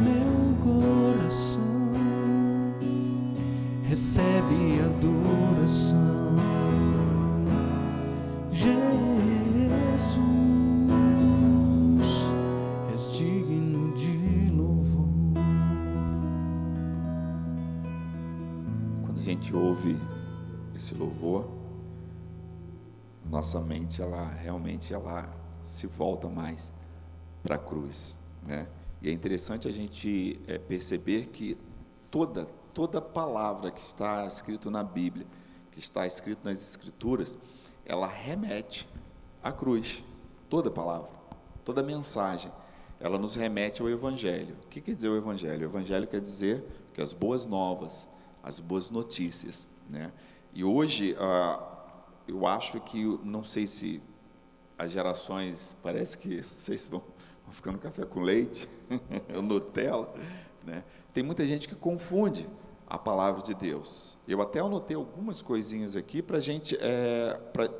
meu coração, recebe adoração. Jesus, és digno de louvor. Quando a gente ouve esse louvor, nossa mente ela se volta mais para a cruz, né? E é interessante a gente perceber que toda palavra que está escrito na Bíblia, que está escrito nas Escrituras, ela remete à cruz. Toda palavra, toda mensagem, ela nos remete ao Evangelho. O que quer dizer o Evangelho? O Evangelho quer dizer que as boas novas, as boas notícias, né? E hoje, eu acho que, não sei se as gerações, parece que, não sei se vão ficando café com leite, ou Nutella, né? Tem muita gente que confunde a palavra de Deus. Eu até anotei algumas coisinhas aqui para a gente,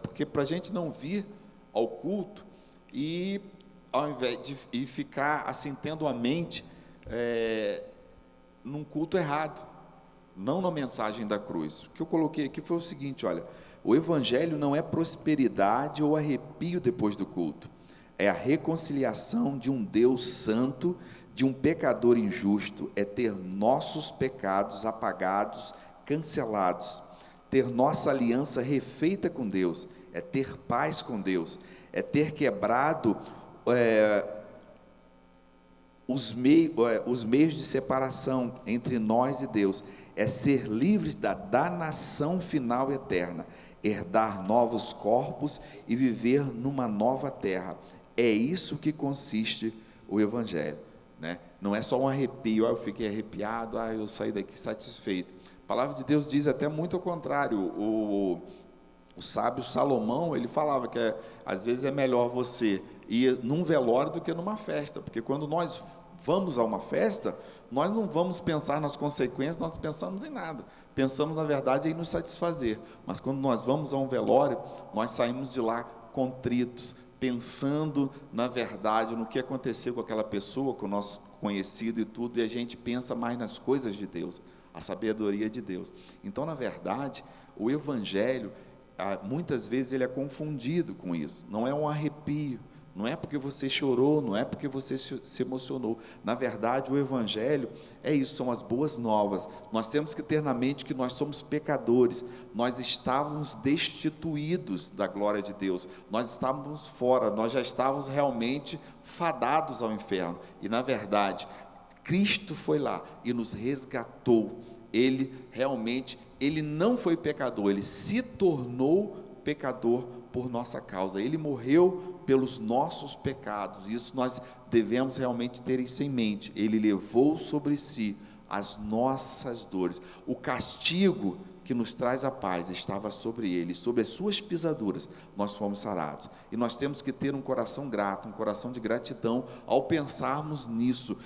porque para a gente não vir ao culto e, ao invés de ficar assim, tendo a mente num culto errado, não na mensagem da cruz. O que eu coloquei aqui foi o seguinte: olha, o Evangelho não é prosperidade ou arrepio depois do culto, é a reconciliação de um Deus santo, de um pecador injusto, é ter nossos pecados apagados, cancelados, ter nossa aliança refeita com Deus, é ter paz com Deus, é ter quebrado os meios de separação entre nós e Deus, é ser livres da danação final eterna, herdar novos corpos e viver numa nova terra. É isso que consiste o Evangelho, né? Não é só um arrepio, eu fiquei arrepiado, eu saí daqui satisfeito. A palavra de Deus diz até muito ao contrário. O sábio Salomão, ele falava que às vezes é melhor você ir num velório do que numa festa, porque quando nós vamos a uma festa, nós não vamos pensar nas consequências, nós pensamos em nada, pensamos na verdade em nos satisfazer, mas quando nós vamos a um velório, nós saímos de lá contritos, pensando na verdade, no que aconteceu com aquela pessoa, com o nosso conhecido e tudo, e a gente pensa mais nas coisas de Deus, a sabedoria de Deus. Então, na verdade, o Evangelho, muitas vezes ele é confundido com isso, não é um arrepio, não é porque você chorou, não é porque você se emocionou. Na verdade, o Evangelho é isso, são as boas novas. Nós temos que ter na mente que nós somos pecadores, nós estávamos destituídos da glória de Deus, nós estávamos fora, nós já estávamos realmente fadados ao inferno, e na verdade, Cristo foi lá e nos resgatou. Ele realmente, ele não foi pecador, ele se tornou pecador por nossa causa, ele morreu pelos nossos pecados, isso nós devemos realmente ter isso em mente. Ele levou sobre si as nossas dores, o castigo que nos traz a paz estava sobre ele, sobre as suas pisaduras nós fomos sarados, e nós temos que ter um coração grato, um coração de gratidão ao pensarmos nisso,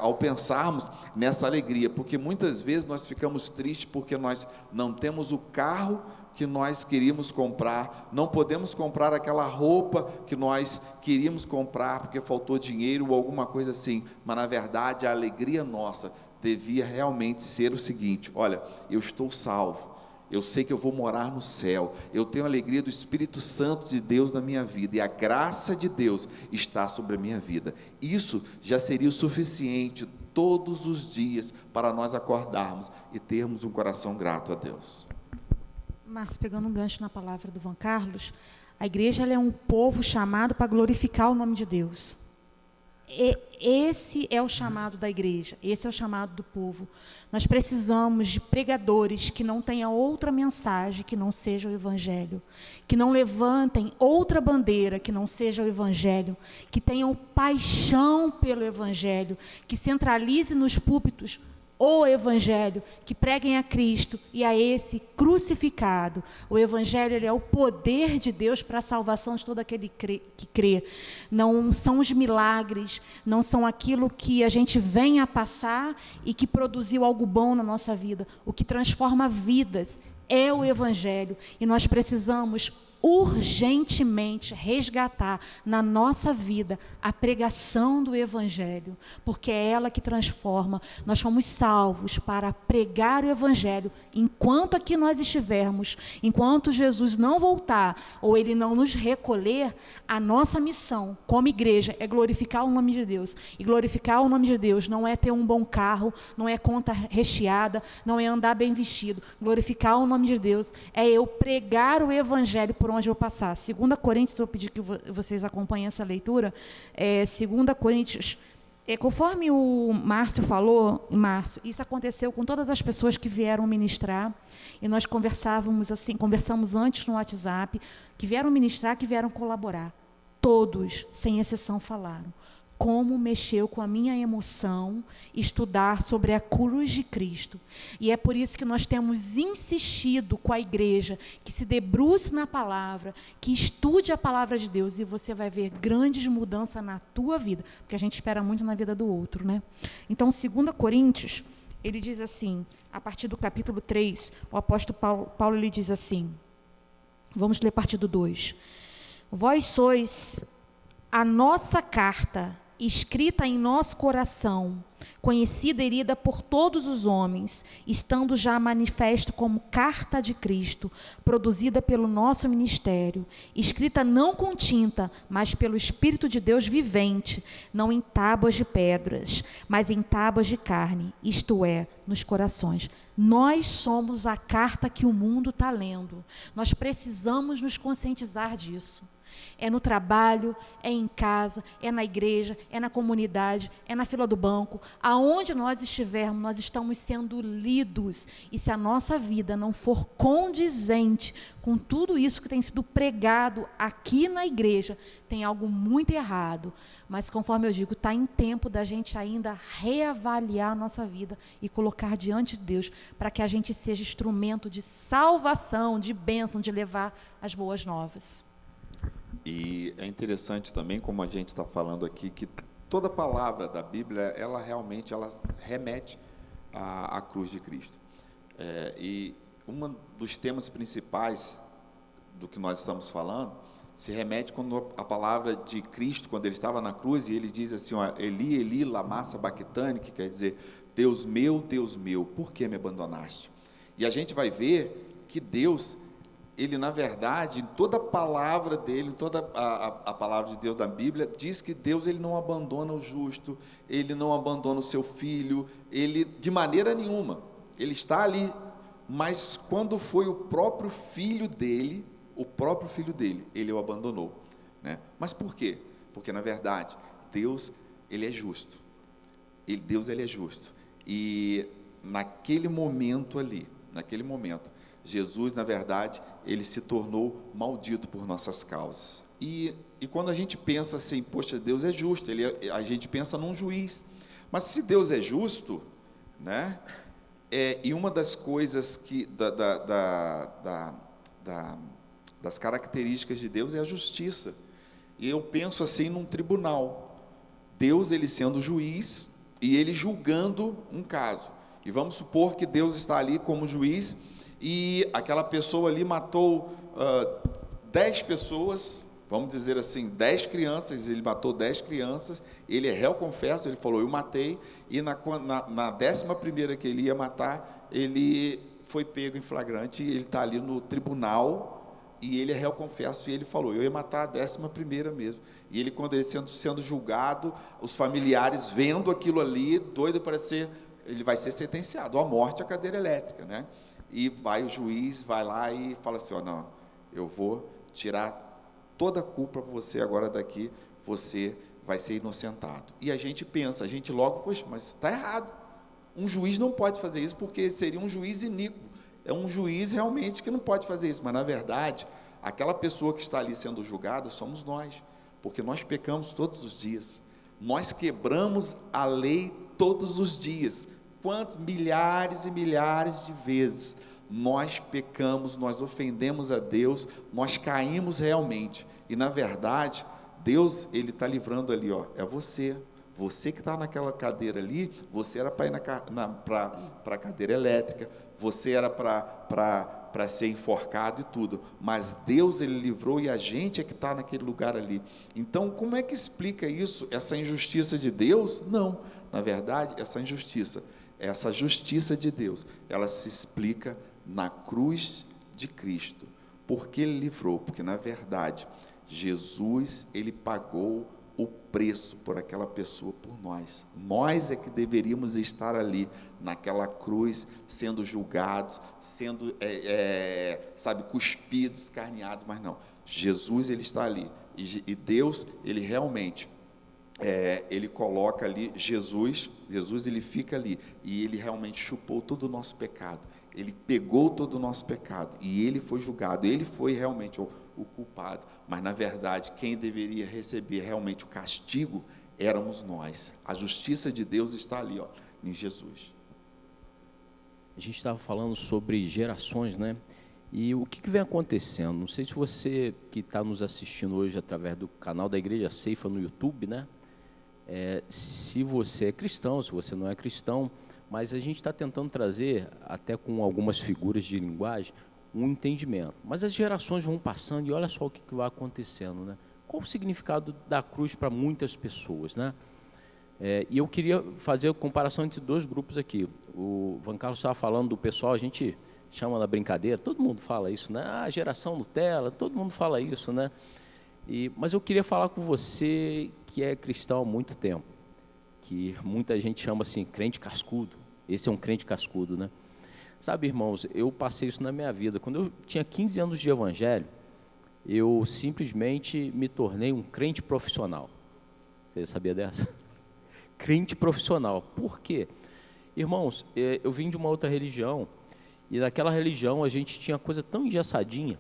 ao pensarmos nessa alegria, porque muitas vezes nós ficamos tristes porque nós não temos o carro que nós queríamos comprar, não podemos comprar aquela roupa que nós queríamos comprar porque faltou dinheiro ou alguma coisa assim, mas na verdade a alegria nossa devia realmente ser o seguinte: olha, eu estou salvo, eu sei que eu vou morar no céu, eu tenho a alegria do Espírito Santo de Deus na minha vida, e a graça de Deus está sobre a minha vida. Isso já seria o suficiente todos os dias para nós acordarmos e termos um coração grato a Deus. Márcio, pegando um gancho na palavra do Van Carlos, a igreja ela é um povo chamado para glorificar o nome de Deus. Esse é o chamado da igreja, esse é o chamado do povo. Nós precisamos de pregadores que não tenham outra mensagem que não seja o Evangelho, que não levantem outra bandeira que não seja o Evangelho, que tenham paixão pelo Evangelho, que centralize nos púlpitos o Evangelho, que preguem a Cristo e a esse crucificado. O Evangelho ele é o poder de Deus para a salvação de todo aquele que crê. Não são os milagres, não são aquilo que a gente vem a passar e que produziu algo bom na nossa vida. O que transforma vidas é o Evangelho, e nós precisamos urgentemente resgatar na nossa vida a pregação do Evangelho, porque é ela que transforma. Nós fomos salvos para pregar o Evangelho enquanto aqui nós estivermos, enquanto Jesus não voltar ou Ele não nos recolher. A nossa missão como igreja é glorificar o nome de Deus, e glorificar o nome de Deus não é ter um bom carro, não é conta recheada, não é andar bem vestido. Glorificar o nome de Deus é eu pregar o Evangelho por onde eu passar. 2 Coríntios, eu pedi que vocês acompanhem essa leitura, 2 Coríntios, conforme o Márcio falou, em março, isso aconteceu com todas as pessoas que vieram ministrar, e nós conversamos antes no WhatsApp, que vieram ministrar, que vieram colaborar. Todos, sem exceção, falaram como mexeu com a minha emoção estudar sobre a cruz de Cristo. E é por isso que nós temos insistido com a igreja que se debruce na palavra, que estude a palavra de Deus, e você vai ver grandes mudanças na tua vida, porque a gente espera muito na vida do outro, né? Então, 2 Coríntios, ele diz assim, a partir do capítulo 3, o apóstolo Paulo ele diz assim, vamos ler a partir do 2. Vós sois a nossa carta, escrita em nosso coração, conhecida e lida por todos os homens, estando já manifesto como carta de Cristo, produzida pelo nosso ministério, escrita não com tinta, mas pelo Espírito de Deus vivente, não em tábuas de pedras, mas em tábuas de carne, isto é, nos corações. Nós somos a carta que o mundo está lendo. Nós precisamos nos conscientizar disso. É no trabalho, é em casa, é na igreja, é na comunidade, é na fila do banco. Aonde nós estivermos, nós estamos sendo lidos. E se a nossa vida não for condizente com tudo isso que tem sido pregado aqui na igreja, tem algo muito errado. Mas, conforme eu digo, está em tempo da gente ainda reavaliar a nossa vida e colocar diante de Deus, para que a gente seja instrumento de salvação, de bênção, de levar as boas novas. E é interessante também, como a gente está falando aqui, que toda palavra da Bíblia, ela realmente remete à cruz de Cristo. E um dos temas principais do que nós estamos falando se remete quando a palavra de Cristo, quando ele estava na cruz, e ele diz assim, ó, Eli, Eli, lama sabachthani, que quer dizer, Deus meu, por que me abandonaste? E a gente vai ver que Deus, ele na verdade, em toda a palavra dele, em toda a palavra de Deus da Bíblia, diz que Deus, ele não abandona o justo, ele não abandona o seu filho, ele, de maneira nenhuma, ele está ali, mas quando foi o próprio filho dele, ele o abandonou, né? Mas por quê? Porque na verdade, Deus, ele é justo, Deus, ele é justo, e naquele momento, Jesus, na verdade, ele se tornou maldito por nossas causas. E quando a gente pensa assim, poxa, Deus é justo, a gente pensa num juiz. Mas se Deus é justo, né? E uma das coisas que das características de Deus é a justiça. E eu penso assim num tribunal. Deus, ele sendo juiz e ele julgando um caso. E vamos supor que Deus está ali como juiz e aquela pessoa ali matou 10 pessoas, vamos dizer assim, 10 crianças, ele matou 10 crianças, ele é réu confesso, ele falou, eu matei, e na 11ª que ele ia matar, ele foi pego em flagrante, ele está ali no tribunal, e ele é réu confesso, e ele falou, eu ia matar a 11ª mesmo. E ele, quando ele sendo julgado, os familiares vendo aquilo ali, doido para ser, ele vai ser sentenciado à morte, à cadeira elétrica, né? E o juiz vai lá e fala assim, ó, não, eu vou tirar toda a culpa para você agora daqui, você vai ser inocentado. E a gente pensa, logo, poxa, mas está errado. Um juiz não pode fazer isso, porque seria um juiz iníquo. É um juiz realmente que não pode fazer isso, mas na verdade, aquela pessoa que está ali sendo julgada somos nós, porque nós pecamos todos os dias, nós quebramos a lei todos os dias, quantos milhares e milhares de vezes nós pecamos, nós ofendemos a Deus, nós caímos realmente, e na verdade, Deus, ele está livrando ali, ó, é você que está naquela cadeira ali, você era para ir para a cadeira elétrica, você era para ser enforcado e tudo, mas Deus, ele livrou, e a gente é que está naquele lugar ali. Então, como é que explica isso, essa injustiça de Deus? Não, na verdade, essa justiça de Deus, ela se explica na cruz de Cristo. Por que ele livrou? Porque, na verdade, Jesus, ele pagou o preço por aquela pessoa, por nós. Nós é que deveríamos estar ali, naquela cruz, sendo julgados, sendo, cuspidos, escarneados, mas não. Jesus, ele está ali. E Deus, ele realmente, ele coloca ali, Jesus, ele fica ali, e ele realmente chupou todo o nosso pecado. Ele pegou todo o nosso pecado, e ele foi julgado, ele foi realmente o culpado, mas na verdade quem deveria receber realmente o castigo éramos nós. A justiça de Deus está ali, ó, em Jesus. A gente estava falando sobre gerações, né? E o que vem acontecendo? Não sei se você que está nos assistindo hoje através do canal da Igreja Ceifa no YouTube, né? Se você é cristão, se você não é cristão, mas a gente está tentando trazer, até com algumas figuras de linguagem, um entendimento. Mas as gerações vão passando e olha só o que vai acontecendo, né? Qual o significado da cruz para muitas pessoas, né? E eu queria fazer a comparação entre dois grupos aqui. O Van Carlos estava falando do pessoal, a gente chama na brincadeira, todo mundo fala isso, né? A geração Nutella, todo mundo fala isso, né? Mas eu queria falar com você que é cristão há muito tempo, que muita gente chama assim, crente cascudo. Esse é um crente cascudo, né? Sabe, irmãos, eu passei isso na minha vida. Quando eu tinha 15 anos de evangelho, eu simplesmente me tornei um crente profissional. Você sabia dessa? Crente profissional. Por quê? Irmãos, eu vim de uma outra religião, e naquela religião a gente tinha coisa tão engessadinha,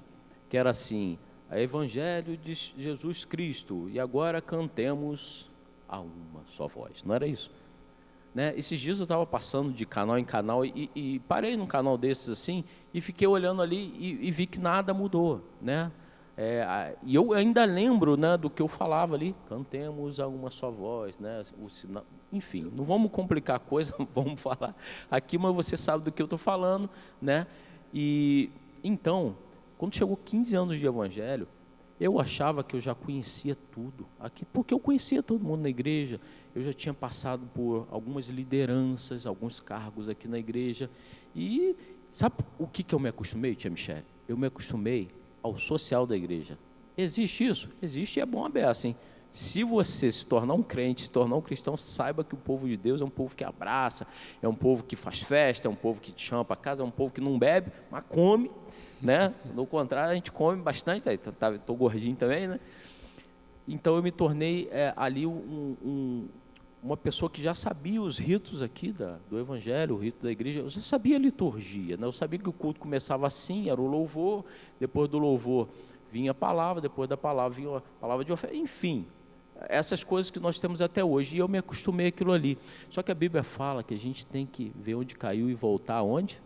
que era assim, a Evangelho de Jesus Cristo, e agora cantemos a uma só voz. Não era isso? Né? Esses dias eu estava passando de canal em canal e parei num canal desses assim, e fiquei olhando ali e vi que nada mudou, né? E eu ainda lembro, né, do que eu falava ali, cantemos a uma só voz, né, o sinal, enfim, não vamos complicar a coisa, vamos falar aqui, mas você sabe do que eu estou falando, né? E então, quando chegou 15 anos de evangelho, eu achava que eu já conhecia tudo aqui, porque eu conhecia todo mundo na igreja, eu já tinha passado por algumas lideranças, alguns cargos aqui na igreja, e sabe o que eu me acostumei, tia Michele? Eu me acostumei ao social da igreja. Existe isso? Existe, e é bom aberto, assim. Se você se tornar um crente, se tornar um cristão, saiba que o povo de Deus é um povo que abraça, é um povo que faz festa, é um povo que te chama para casa, é um povo que não bebe, mas come, né? No contrário, a gente come bastante, estou gordinho também, né? Então eu me tornei ali uma pessoa que já sabia os ritos aqui do evangelho, o rito da igreja, eu já sabia a liturgia, né? Eu sabia que o culto começava assim, era o louvor, depois do louvor vinha a palavra, depois da palavra vinha a palavra de oferta, enfim, essas coisas que nós temos até hoje, e eu me acostumei àquilo ali. Só que a Bíblia fala que a gente tem que ver onde caiu e voltar aonde?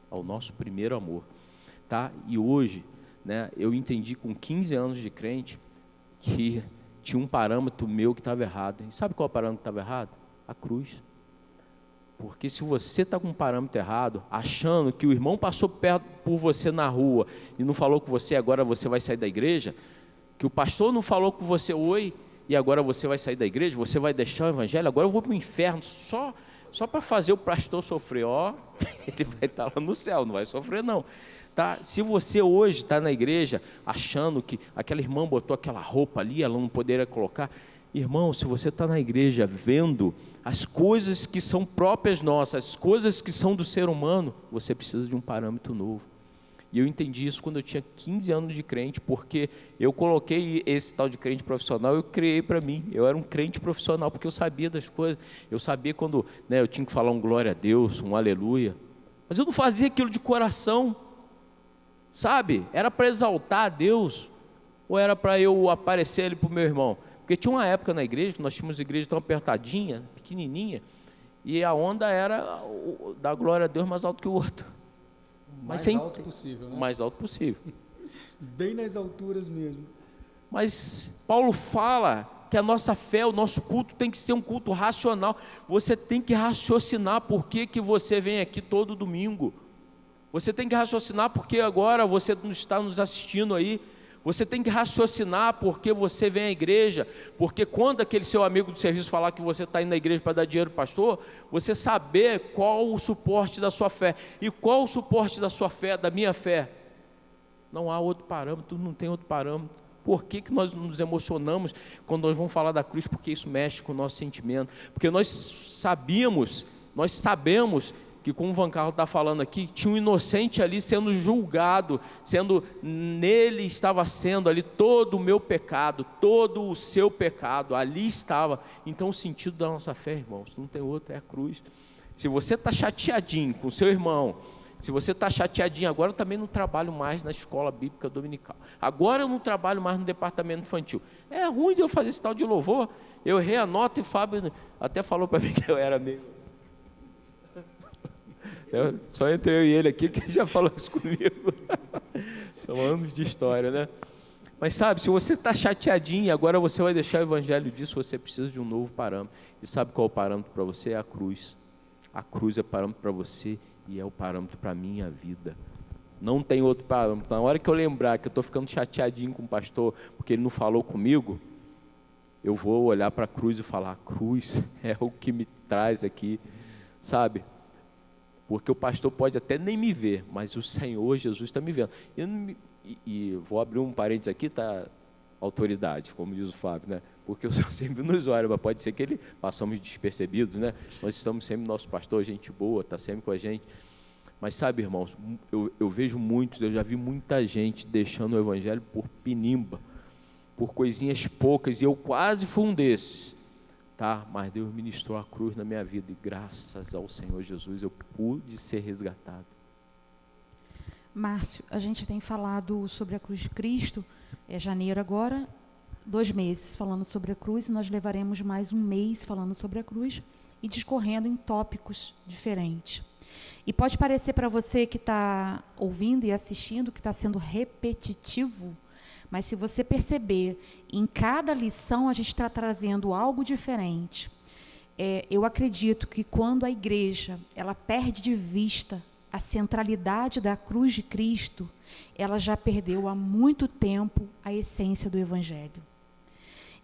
Ao nosso primeiro amor, tá? E hoje, né, eu entendi com 15 anos de crente que tinha um parâmetro meu que estava errado. E sabe qual é o parâmetro que estava errado? A cruz. Porque se você está com um parâmetro errado, achando que o irmão passou perto por você na rua e não falou com você, agora você vai sair da igreja, que o pastor não falou com você, oi, e agora você vai sair da igreja, você vai deixar o evangelho, agora eu vou para o inferno só para fazer o pastor sofrer, ó, ele vai estar lá no céu, não vai sofrer não. Tá? Se você hoje está na igreja achando que aquela irmã botou aquela roupa ali, ela não poderia colocar, irmão, se você está na igreja vendo as coisas que são próprias nossas, as coisas que são do ser humano, você precisa de um parâmetro novo. E eu entendi isso quando eu tinha 15 anos de crente, porque eu coloquei esse tal de crente profissional, eu criei para mim, eu era um crente profissional, porque eu sabia das coisas, eu sabia quando, né, eu tinha que falar um glória a Deus, um aleluia, mas eu não fazia aquilo de coração, sabe? Era para exaltar a Deus, ou era para eu aparecer ali para o meu irmão? Porque tinha uma época na igreja, que nós tínhamos igreja tão apertadinha, pequenininha, e a onda era da glória a Deus mais alto que o outro. Mais alto possível, né? Mais alto possível. Bem nas alturas mesmo. Mas Paulo fala que a nossa fé, o nosso culto tem que ser um culto racional. Você tem que raciocinar por que você vem aqui todo domingo. Você tem que raciocinar porque agora você está nos assistindo aí. Você tem que raciocinar porque você vem à igreja, porque quando aquele seu amigo do serviço falar que você está indo na igreja para dar dinheiro para o pastor, você saber qual o suporte da sua fé. E qual o suporte da sua fé, da minha fé? Não há outro parâmetro, não tem outro parâmetro. Por que nós nos emocionamos quando nós vamos falar da cruz? Porque isso mexe com o nosso sentimento. Porque nós sabemos que, como o Van Carlos está falando aqui, tinha um inocente ali sendo julgado, nele estava sendo ali todo o meu pecado, todo o seu pecado, ali estava. Então o sentido da nossa fé, irmãos, não tem outro, é a cruz. Se você está chateadinho com o seu irmão, se você está chateadinho, agora eu também não trabalho mais na escola bíblica dominical, agora eu não trabalho mais no departamento infantil, é ruim de eu fazer esse tal de louvor, eu reanoto, e o Fábio até falou para mim que eu era meio... Só entre eu e ele aqui que ele já falou isso comigo. São anos de história, né? Mas sabe, se você está chateadinho, agora você vai deixar o evangelho disso, você precisa de um novo parâmetro. E sabe qual é o parâmetro para você? É a cruz. A cruz é parâmetro para você e é o parâmetro para a minha vida. Não tem outro parâmetro. Na hora que eu lembrar que eu estou ficando chateadinho com o pastor porque ele não falou comigo, eu vou olhar para a cruz e falar, a cruz é o que me traz aqui, sabe? Porque o pastor pode até nem me ver, mas o Senhor Jesus está me vendo. E vou abrir um parênteses aqui, tá? Autoridade, como diz o Fábio, né? Porque o Senhor sempre nos olha, mas pode ser que passamos despercebidos, né? Nós estamos sempre, nosso pastor, gente boa, está sempre com a gente. Mas sabe, irmãos, eu vejo muitos, eu já vi muita gente deixando o evangelho por pinimba, por coisinhas poucas, e eu quase fui um desses, tá? Mas Deus ministrou a cruz na minha vida, e graças ao Senhor Jesus eu pude ser resgatado. Márcio, a gente tem falado sobre a cruz de Cristo, é janeiro agora, 2 meses falando sobre a cruz, e nós levaremos mais um mês falando sobre a cruz e discorrendo em tópicos diferentes. E pode parecer para você que está ouvindo e assistindo que está sendo repetitivo, mas se você perceber, em cada lição a gente está trazendo algo diferente. Eu acredito que quando a igreja ela perde de vista a centralidade da cruz de Cristo, ela já perdeu há muito tempo a essência do Evangelho.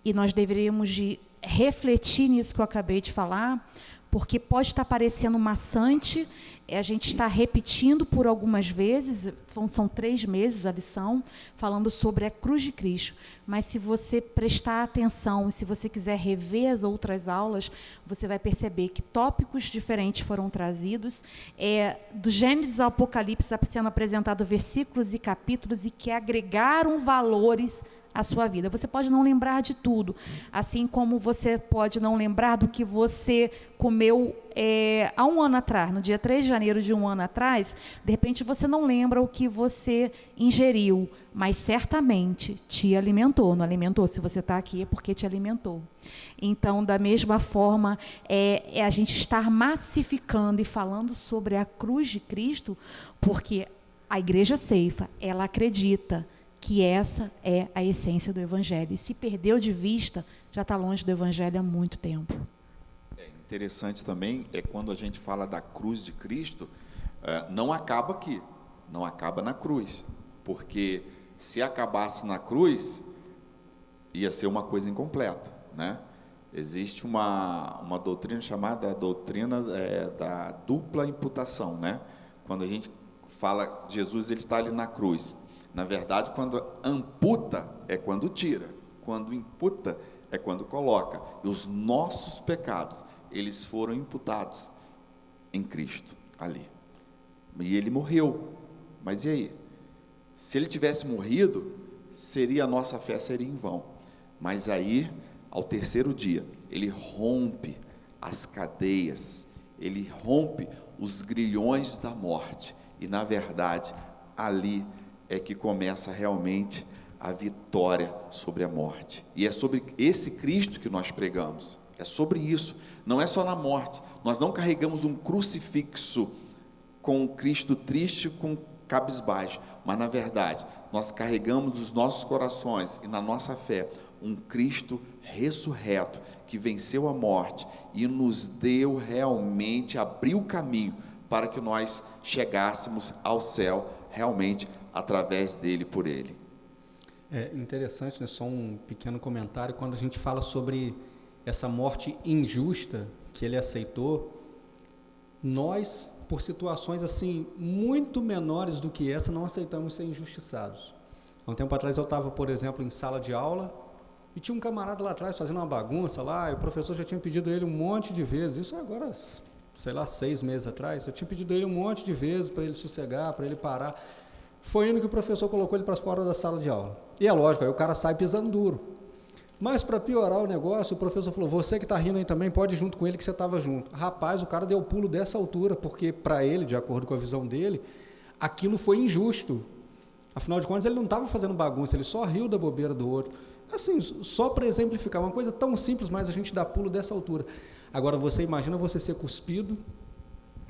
E nós deveríamos de refletir nisso que eu acabei de falar, porque pode estar parecendo maçante, a gente está repetindo por algumas vezes, são 3 meses a lição, falando sobre a cruz de Cristo. Mas se você prestar atenção, se você quiser rever as outras aulas, você vai perceber que tópicos diferentes foram trazidos, do Gênesis ao Apocalipse sendo apresentado versículos e capítulos e que agregaram valores à sua vida. Você pode não lembrar de tudo, assim como você pode não lembrar do que você comeu há um ano atrás, no dia 3 de janeiro de um ano atrás, de repente você não lembra o que você ingeriu, mas certamente te alimentou, não alimentou? Se você está aqui é porque te alimentou. Então, da mesma forma, a gente estar massificando e falando sobre a cruz de Cristo, porque a Igreja Ceifa, ela acredita que essa é a essência do Evangelho. E se perdeu de vista, já está longe do Evangelho há muito tempo. Interessante também quando a gente fala da cruz de Cristo, não acaba aqui, não acaba na cruz, porque se acabasse na cruz, ia ser uma coisa incompleta, né? Existe uma doutrina chamada doutrina da dupla imputação, né? Quando a gente fala, Jesus ele está ali na cruz. Na verdade, quando amputa é quando tira, quando imputa é quando coloca. E os nossos pecados, eles foram imputados em Cristo, ali. E ele morreu. Mas e aí? Se ele tivesse morrido, a nossa fé seria em vão. Mas aí, ao 3º dia, ele rompe as cadeias, ele rompe os grilhões da morte. E, na verdade, ali é que começa realmente a vitória sobre a morte. E é sobre esse Cristo que nós pregamos. É sobre isso. Não é só na morte. Nós não carregamos um crucifixo com Cristo triste, com cabisbaixo. Mas, na verdade, nós carregamos nos nossos corações e na nossa fé um Cristo ressurreto, que venceu a morte e nos deu realmente, abriu o caminho para que nós chegássemos ao céu realmente através dele, por ele. É interessante, né? Só um pequeno comentário, quando a gente fala sobre essa morte injusta que ele aceitou, nós, por situações assim, muito menores do que essa, não aceitamos ser injustiçados. Há um tempo atrás eu estava, por exemplo, em sala de aula, e tinha um camarada lá atrás fazendo uma bagunça lá, e o professor já tinha pedido a ele um monte de vezes, isso agora, sei lá, 6 meses atrás, eu tinha pedido a ele um monte de vezes para ele sossegar, para ele parar. Foi indo que o professor colocou ele para fora da sala de aula. E é lógico, aí o cara sai pisando duro. Mas para piorar o negócio, o professor falou, você que está rindo aí também, pode ir junto com ele que você estava junto. Rapaz, o cara deu pulo dessa altura, porque para ele, de acordo com a visão dele, aquilo foi injusto. Afinal de contas, ele não estava fazendo bagunça, ele só riu da bobeira do outro. Assim, só para exemplificar, uma coisa tão simples, mas a gente dá pulo dessa altura. Agora, você imagina você ser cuspido,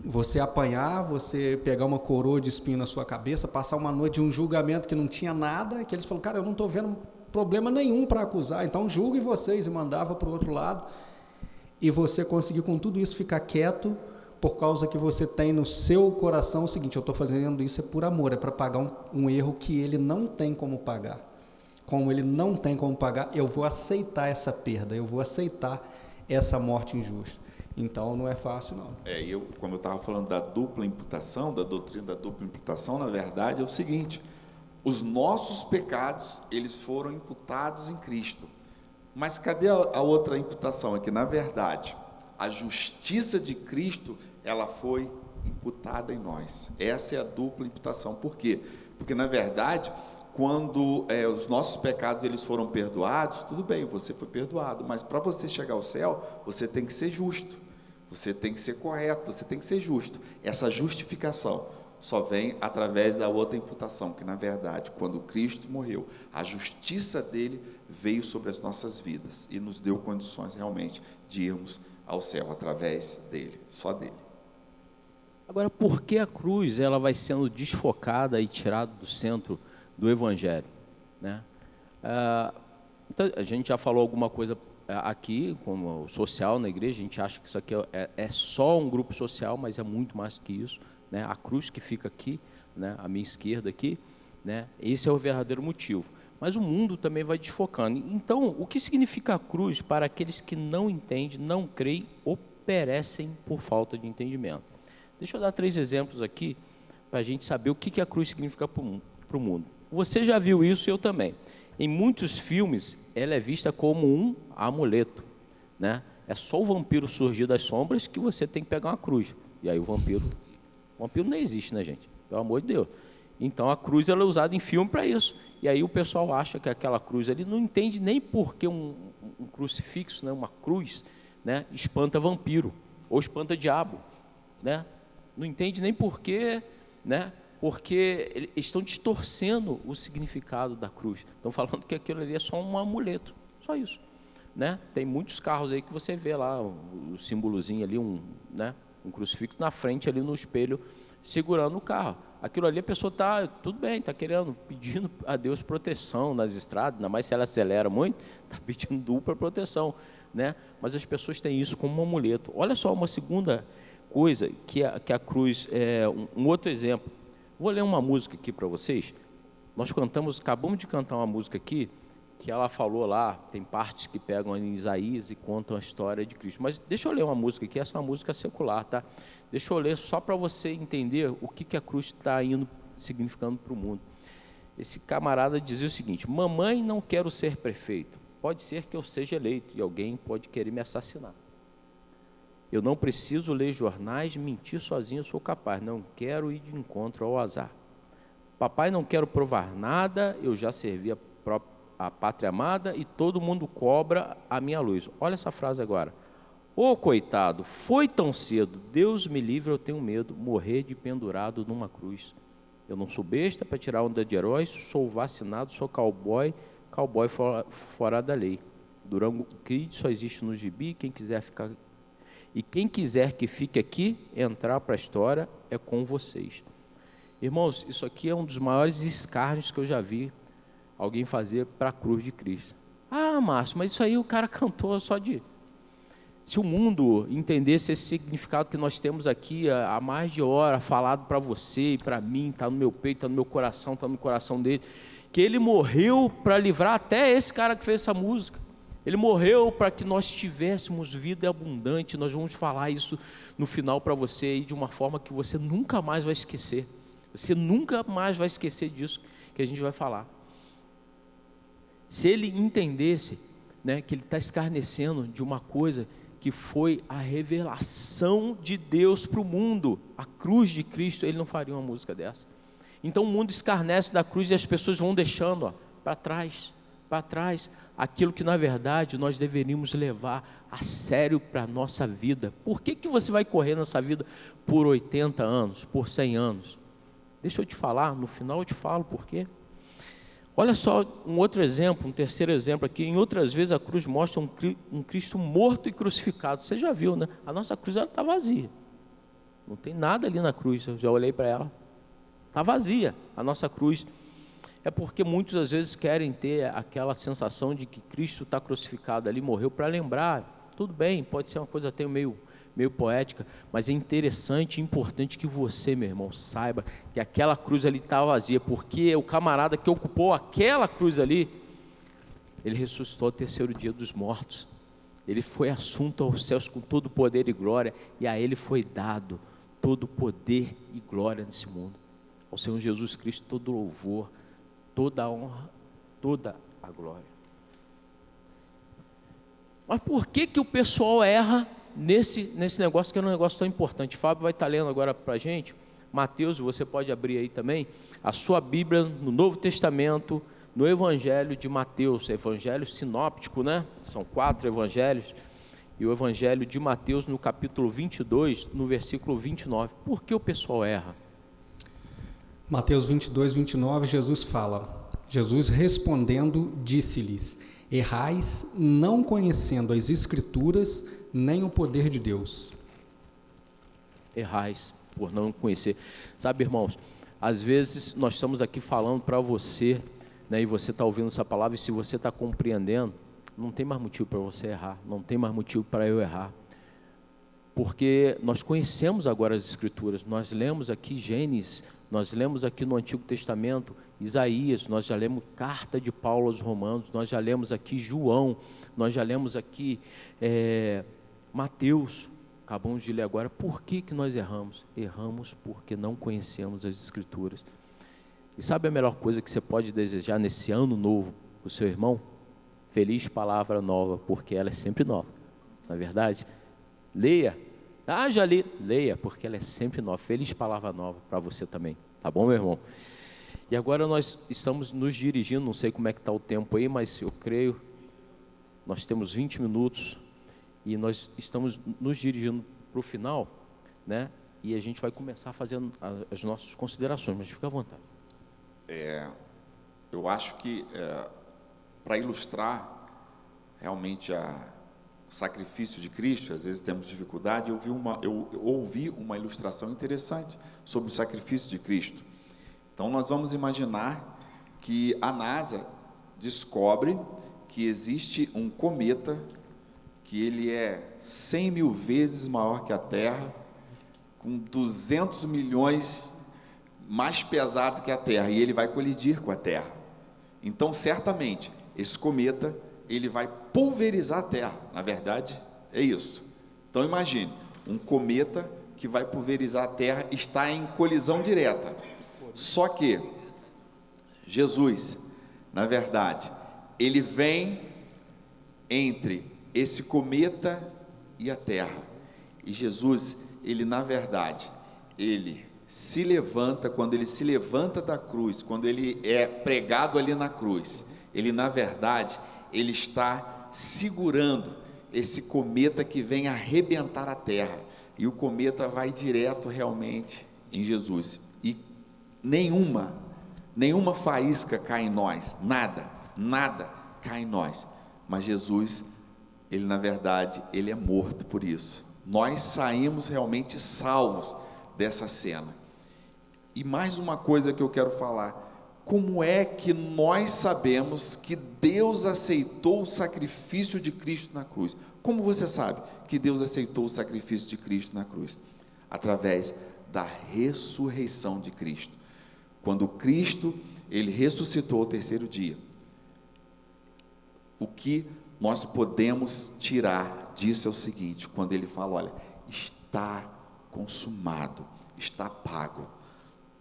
você apanhar, você pegar uma coroa de espinho na sua cabeça, passar uma noite de um julgamento que não tinha nada, que eles falaram, cara, eu não estou vendo problema nenhum para acusar, então julgue vocês, e mandava para o outro lado, e você conseguir com tudo isso ficar quieto, por causa que você tem no seu coração o seguinte, eu estou fazendo isso por amor, é para pagar um erro que ele não tem como pagar. Como ele não tem como pagar, eu vou aceitar essa perda, eu vou aceitar essa morte injusta. Então, não é fácil, não. Como eu estava falando da dupla imputação, da doutrina da dupla imputação, na verdade é o seguinte, os nossos pecados, eles foram imputados em Cristo. Mas cadê a outra imputação? É que, na verdade, a justiça de Cristo, ela foi imputada em nós. Essa é a dupla imputação. Por quê? Porque, na verdade, quando os nossos pecados eles foram perdoados, tudo bem, você foi perdoado, mas para você chegar ao céu, você tem que ser justo, você tem que ser correto, você tem que ser justo. Essa justificação só vem através da outra imputação, que, na verdade, quando Cristo morreu, a justiça dele veio sobre as nossas vidas e nos deu condições realmente de irmos ao céu através dele, só dele. Agora, por que a cruz ela vai sendo desfocada e tirada do centro do Evangelho, né? Então, a gente já falou alguma coisa aqui, como social na igreja, a gente acha que isso aqui é só um grupo social, mas é muito mais que isso, né? A cruz que fica aqui, né? À minha esquerda aqui, né? Esse é o verdadeiro motivo. Mas o mundo também vai desfocando. Então, o que significa a cruz para aqueles que não entendem, não creem ou perecem por falta de entendimento? Deixa eu dar 3 exemplos aqui, para a gente saber o que a cruz significa para o mundo. Você já viu isso e eu também. Em muitos filmes, ela é vista como um amuleto, né? É só o vampiro surgir das sombras que você tem que pegar uma cruz. E aí o vampiro não existe, né, gente? Pelo amor de Deus. Então a cruz ela é usada em filme para isso. E aí o pessoal acha que aquela cruz ali não entende nem por que um crucifixo, né, uma cruz, né, espanta vampiro ou espanta diabo, né? Não entende nem por quê, né? Porque eles estão distorcendo o significado da cruz. Estão falando que aquilo ali é só um amuleto, só isso, né? Tem muitos carros aí que você vê lá o símbolozinho ali, né, um crucifixo na frente ali no espelho segurando o carro. Aquilo ali a pessoa está, tudo bem, está pedindo a Deus proteção nas estradas, ainda mais se ela acelera muito, está pedindo dupla proteção, né? Mas as pessoas têm isso como um amuleto. Olha só uma segunda coisa que a cruz é um outro exemplo. Vou ler uma música aqui para vocês. Nós acabamos de cantar uma música aqui, que ela falou lá, tem partes que pegam em Isaías e contam a história de Cristo. Mas deixa eu ler uma música aqui, essa é uma música secular, tá? Deixa eu ler só para você entender o que a cruz está significando para o mundo. Esse camarada dizia o seguinte: mamãe, não quero ser prefeito, pode ser que eu seja eleito e alguém pode querer me assassinar. Eu não preciso ler jornais, mentir sozinho eu sou capaz, não quero ir de encontro ao azar. Papai, não quero provar nada, eu já servi a pátria amada e todo mundo cobra a minha luz. Olha essa frase agora. Ô coitado, foi tão cedo, Deus me livre, eu tenho medo, morrer de pendurado numa cruz. Eu não sou besta para tirar onda de heróis, sou vacinado, sou cowboy fora da lei. Durango Kid só existe no gibi, quem quiser que fique aqui, entrar para a história, é com vocês. Irmãos, isso aqui é um dos maiores escárnios que eu já vi alguém fazer para a cruz de Cristo. Ah, Márcio, mas isso aí o cara cantou só de... Se o mundo entendesse esse significado que nós temos aqui há mais de hora, falado para você e para mim, está no meu peito, está no meu coração, está no coração dele, que ele morreu para livrar até esse cara que fez essa música. Ele morreu para que nós tivéssemos vida abundante. Nós vamos falar isso no final para você aí, de uma forma que você nunca mais vai esquecer. Você nunca mais vai esquecer disso que a gente vai falar. Se ele entendesse, né, que ele está escarnecendo de uma coisa que foi a revelação de Deus para o mundo, a cruz de Cristo, ele não faria uma música dessa. Então o mundo escarnece da cruz e as pessoas vão deixando para trás, aquilo que na verdade nós deveríamos levar a sério para a nossa vida. Por que você vai correr nessa vida por 80 anos, por 100 anos? Deixa eu te falar, no final eu te falo por quê. Olha só um outro exemplo, um terceiro exemplo aqui. Em outras vezes a cruz mostra um Cristo morto e crucificado. Você já viu, né? A nossa cruz está vazia. Não tem nada ali na cruz, eu já olhei para ela. Está vazia a nossa cruz. É porque muitos às vezes querem ter aquela sensação de que Cristo está crucificado ali, morreu para lembrar. Tudo bem, pode ser uma coisa até meio poética, mas é interessante e importante que você, meu irmão, saiba que aquela cruz ali está vazia, porque o camarada que ocupou aquela cruz ali, ele ressuscitou ao 3º dia dos mortos. Ele foi assunto aos céus com todo poder e glória, e a ele foi dado todo poder e glória nesse mundo. Ao Senhor Jesus Cristo todo louvor, toda a honra, toda a glória. Mas por que o pessoal erra nesse negócio que é um negócio tão importante. O Fábio vai estar lendo agora para a gente, Mateus, você pode abrir aí também, a sua Bíblia no Novo Testamento, no Evangelho de Mateus, Evangelho sinóptico, né? São 4 evangelhos, e o Evangelho de Mateus no capítulo 22, no versículo 29. Por que o pessoal erra? Mateus 22, 29, Jesus fala: Jesus respondendo, disse-lhes: errais, não conhecendo as Escrituras, nem o poder de Deus. Errais por não conhecer. Sabe, irmãos, às vezes nós estamos aqui falando para você, né, e você está ouvindo essa palavra, e se você está compreendendo, não tem mais motivo para você errar, não tem mais motivo para eu errar, porque nós conhecemos agora as Escrituras, nós lemos aqui Gênesis, nós lemos aqui no Antigo Testamento Isaías, nós já lemos carta de Paulo aos Romanos, nós já lemos aqui João, nós já lemos aqui Mateus, acabamos de ler agora. Por que nós erramos? Erramos porque não conhecemos as Escrituras. E sabe a melhor coisa que você pode desejar nesse ano novo para o seu irmão? Feliz palavra nova, porque ela é sempre nova, não é verdade? Leia. Ah, já li. Leia, porque ela é sempre nova. Feliz palavra nova para você também, tá bom, meu irmão? E agora nós estamos nos dirigindo, não sei como é que está o tempo aí, mas eu creio, nós temos 20 minutos e nós estamos nos dirigindo para o final, né? E a gente vai começar fazendo as nossas considerações, mas fica à vontade. Eu acho que, para ilustrar realmente o sacrifício de Cristo, às vezes temos dificuldade, eu ouvi uma ilustração interessante sobre o sacrifício de Cristo. Então, nós vamos imaginar que a NASA descobre que existe um cometa, que ele é 100 mil vezes maior que a Terra, com 200 milhões mais pesado que a Terra, e ele vai colidir com a Terra. Então, certamente, esse cometa, ele vai pulverizar a Terra. Na verdade, é isso. Então, imagine, um cometa que vai pulverizar a Terra está em colisão direta. Só que Jesus, na verdade, ele vem entre esse cometa e a Terra. E Jesus, ele, na verdade, ele se levanta, quando ele se levanta da cruz, quando ele é pregado ali na cruz, ele, na verdade, ele está segurando esse cometa que vem arrebentar a Terra, e o cometa vai direto realmente em Jesus, e nenhuma faísca cai em nós, nada cai em nós, mas Jesus, ele, na verdade, ele é morto por isso. Nós saímos realmente salvos dessa cena. E mais uma coisa que eu quero falar: como é que nós sabemos que Deus aceitou o sacrifício de Cristo na cruz? Como você sabe que Deus aceitou o sacrifício de Cristo na cruz? Através da ressurreição de Cristo. Quando Cristo, ele ressuscitou ao terceiro dia, o que nós podemos tirar disso é o seguinte: quando ele fala, olha, está consumado, está pago,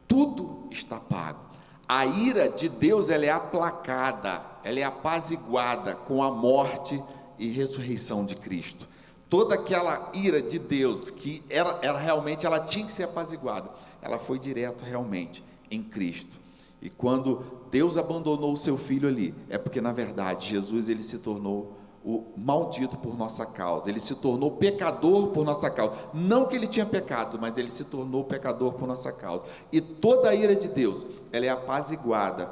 tudo está pago. A ira de Deus, ela é aplacada, ela é apaziguada com a morte e ressurreição de Cristo. Toda aquela ira de Deus, que ela realmente, ela tinha que ser apaziguada, ela foi direto realmente em Cristo. E quando Deus abandonou o seu filho ali, é porque, na verdade, Jesus, ele se tornou o maldito por nossa causa, ele se tornou pecador por nossa causa. Não que ele tinha pecado, mas ele se tornou pecador por nossa causa. E toda a ira de Deus, ela é apaziguada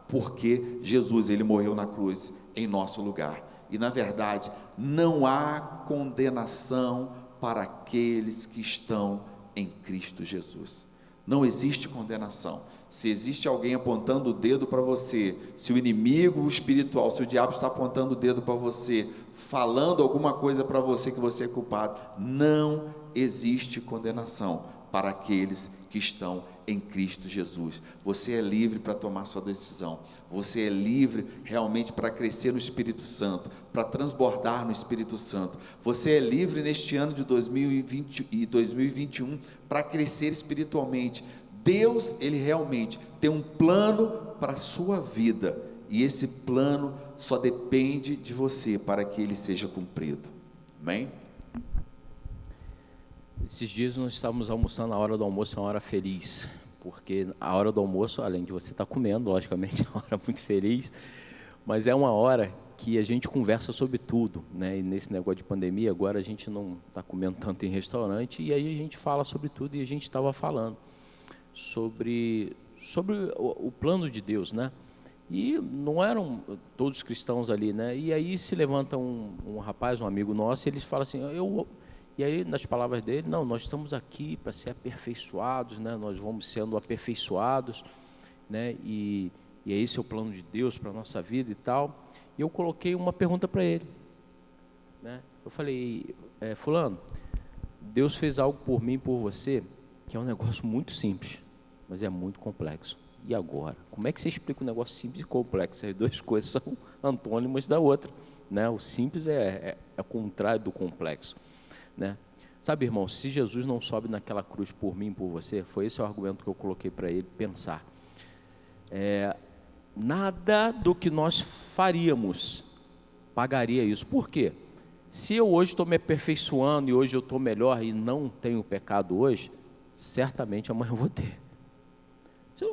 porque Jesus, ele morreu na cruz em nosso lugar. E, na verdade, não há condenação para aqueles que estão em Cristo Jesus. Não existe condenação. Se existe alguém apontando o dedo para você, se o inimigo espiritual, se o diabo está apontando o dedo para você, falando alguma coisa para você que você é culpado, não existe condenação para aqueles que estão em Cristo Jesus. Você é livre para tomar sua decisão. Você é livre realmente para crescer no Espírito Santo, para transbordar no Espírito Santo. Você é livre neste ano de 2020 e 2021 para crescer espiritualmente. Deus, ele realmente tem um plano para a sua vida, e esse plano só depende de você para que ele seja cumprido. Amém? Esses dias nós estávamos almoçando, a hora do almoço é uma hora feliz, porque a hora do almoço, além de você estar comendo, logicamente, é uma hora muito feliz, mas é uma hora que a gente conversa sobre tudo, né? E nesse negócio de pandemia, agora a gente não está comendo tanto em restaurante, e aí a gente fala sobre tudo, e a gente estava falando sobre o plano de Deus, né? E não eram todos cristãos ali, né? E aí se levanta um rapaz, um amigo nosso, e ele fala assim, e aí nas palavras dele, não, nós estamos aqui para ser aperfeiçoados, né? Nós vamos sendo aperfeiçoados, né? E esse é o plano de Deus para a nossa vida e tal. E eu coloquei uma pergunta para ele, né? Eu falei, fulano, Deus fez algo por mim e por você, que é um negócio muito simples, mas é muito complexo. E agora? Como é que você explica um negócio simples e complexo? As duas coisas são antônimas da outra, né? O simples é o contrário do complexo, né? Sabe, irmão, se Jesus não sobe naquela cruz por mim e por você, foi esse o argumento que eu coloquei para ele pensar. Nada do que nós faríamos pagaria isso. Por quê? Se eu hoje estou me aperfeiçoando e hoje eu estou melhor e não tenho pecado hoje, certamente amanhã eu vou ter.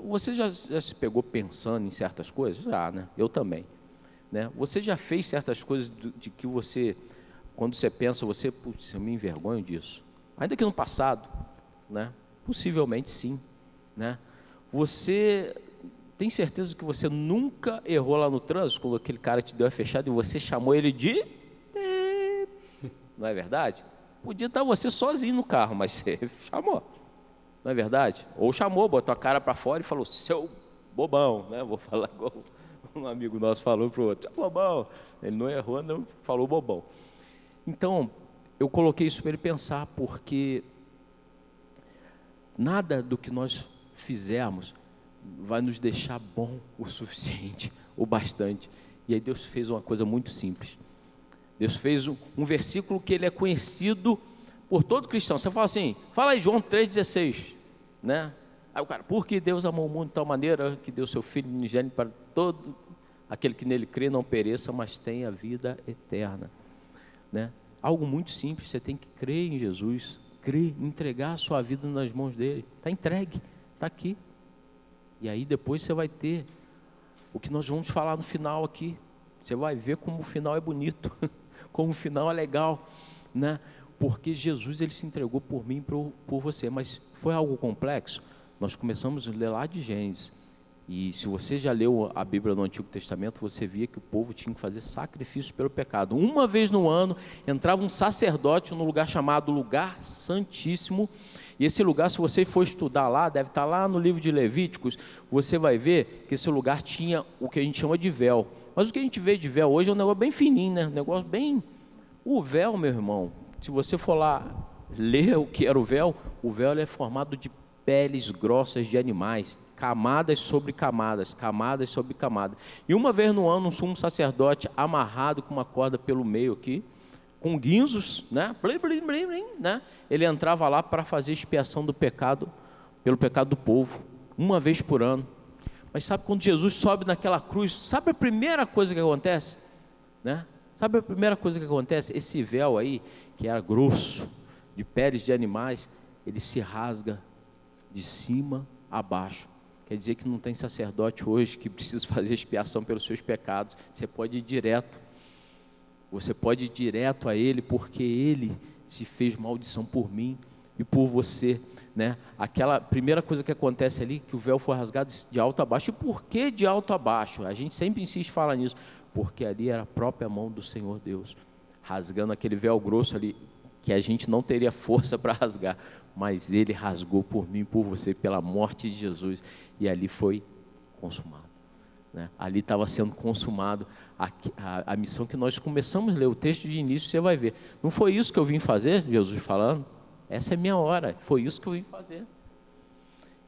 Você já se pegou pensando em certas coisas? Já, né? Eu também, né? Você já fez certas coisas de que você, quando você pensa, putz, eu me envergonho disso. Ainda que no passado, né? Possivelmente sim, né? Você tem certeza que você nunca errou lá no trânsito, quando aquele cara te deu a fechada e você chamou ele de... Não é verdade? Podia estar você sozinho no carro, mas você chamou. Não é verdade? Ou chamou, botou a cara para fora e falou, seu bobão, né? Vou falar igual um amigo nosso falou para o outro, seu bobão. Ele não errou, não falou bobão. Então, eu coloquei isso para ele pensar, porque nada do que nós fizermos vai nos deixar bom o suficiente, o bastante. E aí Deus fez uma coisa muito simples. Deus fez um versículo que ele é conhecido por todo cristão. Você fala assim, fala aí João 3,16, né? Aí o cara, porque Deus amou o mundo de tal maneira que deu seu Filho unigênito para todo aquele que nele crê não pereça, mas tenha vida eterna, né? Algo muito simples, você tem que crer em Jesus, crer, entregar a sua vida nas mãos dele. Está entregue, está aqui. E aí depois você vai ter o que nós vamos falar no final aqui. Você vai ver como o final é bonito, como o final é legal, né? Porque Jesus, ele se entregou por mim e por você. Mas foi algo complexo? Nós começamos a ler lá de Gênesis. E se você já leu a Bíblia no Antigo Testamento, você via que o povo tinha que fazer sacrifício pelo pecado. Uma vez no ano, entrava um sacerdote no lugar chamado Lugar Santíssimo. E esse lugar, se você for estudar lá, deve estar lá no livro de Levíticos, você vai ver que esse lugar tinha o que a gente chama de véu. Mas o que a gente vê de véu hoje é um negócio bem fininho, né? Um negócio bem... O véu, meu irmão, se você for lá ler o que era o véu ele é formado de peles grossas de animais, camadas sobre camadas, camadas sobre camadas. E uma vez no ano, um sumo sacerdote amarrado com uma corda pelo meio aqui, com guinzos, né? Blim, blim, blim, blim, né? Ele entrava lá para fazer expiação do pecado, pelo pecado do povo, uma vez por ano. Mas sabe quando Jesus sobe naquela cruz, sabe a primeira coisa que acontece? Né? Sabe a primeira coisa que acontece? Esse véu aí, que era grosso, de peles de animais, ele se rasga de cima a baixo. Quer dizer que não tem sacerdote hoje que precisa fazer expiação pelos seus pecados. Você pode ir direto. Você pode ir direto a Ele, porque Ele se fez maldição por mim e por você, né? Aquela primeira coisa que acontece ali, que o véu foi rasgado de alto a baixo. E por que de alto a baixo? A gente sempre insiste em falar nisso. Porque ali era a própria mão do Senhor Deus, rasgando aquele véu grosso ali, que a gente não teria força para rasgar, mas Ele rasgou por mim e por você, pela morte de Jesus, e ali foi consumado, né? Ali estava sendo consumado a missão que nós começamos a ler, o texto de início, você vai ver. Não foi isso que eu vim fazer, Jesus falando? Essa é minha hora, foi isso que eu vim fazer.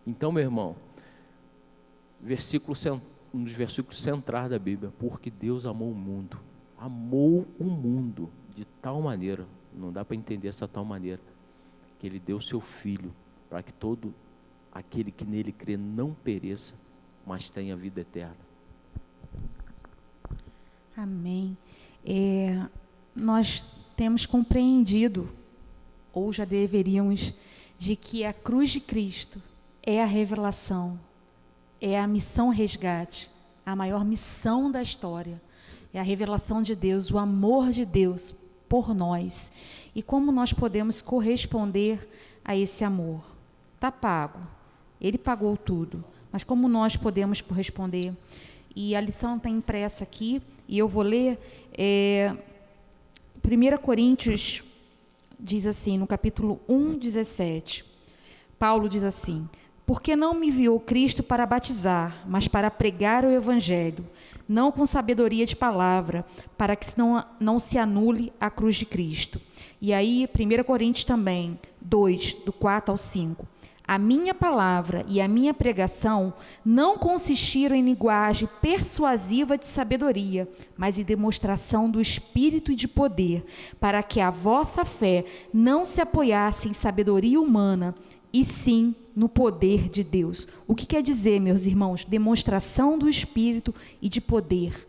Então, meu irmão, um dos versículos centrais da Bíblia, porque Deus amou o mundo de tal maneira, não dá para entender essa tal maneira, que Ele deu seu Filho, para que todo aquele que nele crê não pereça, mas tenha vida eterna. Amém. Nós temos compreendido ou já deveríamos, de que a cruz de Cristo é a revelação, é a missão resgate, a maior missão da história. É a revelação de Deus, o amor de Deus por nós. E como nós podemos corresponder a esse amor? Está pago. Ele pagou tudo. Mas como nós podemos corresponder? E a lição está impressa aqui, e eu vou ler. 1 Coríntios diz assim, no capítulo 1, 17. Paulo diz assim: porque não me enviou Cristo para batizar, mas para pregar o Evangelho, não com sabedoria de palavra, para que não se anule a cruz de Cristo. E aí, 1 Coríntios também, 2, do 4 ao 5. A minha palavra e a minha pregação não consistiram em linguagem persuasiva de sabedoria, mas em demonstração do Espírito e de poder, para que a vossa fé não se apoiasse em sabedoria humana, e sim no poder de Deus. O que quer dizer, meus irmãos? Demonstração do Espírito e de poder.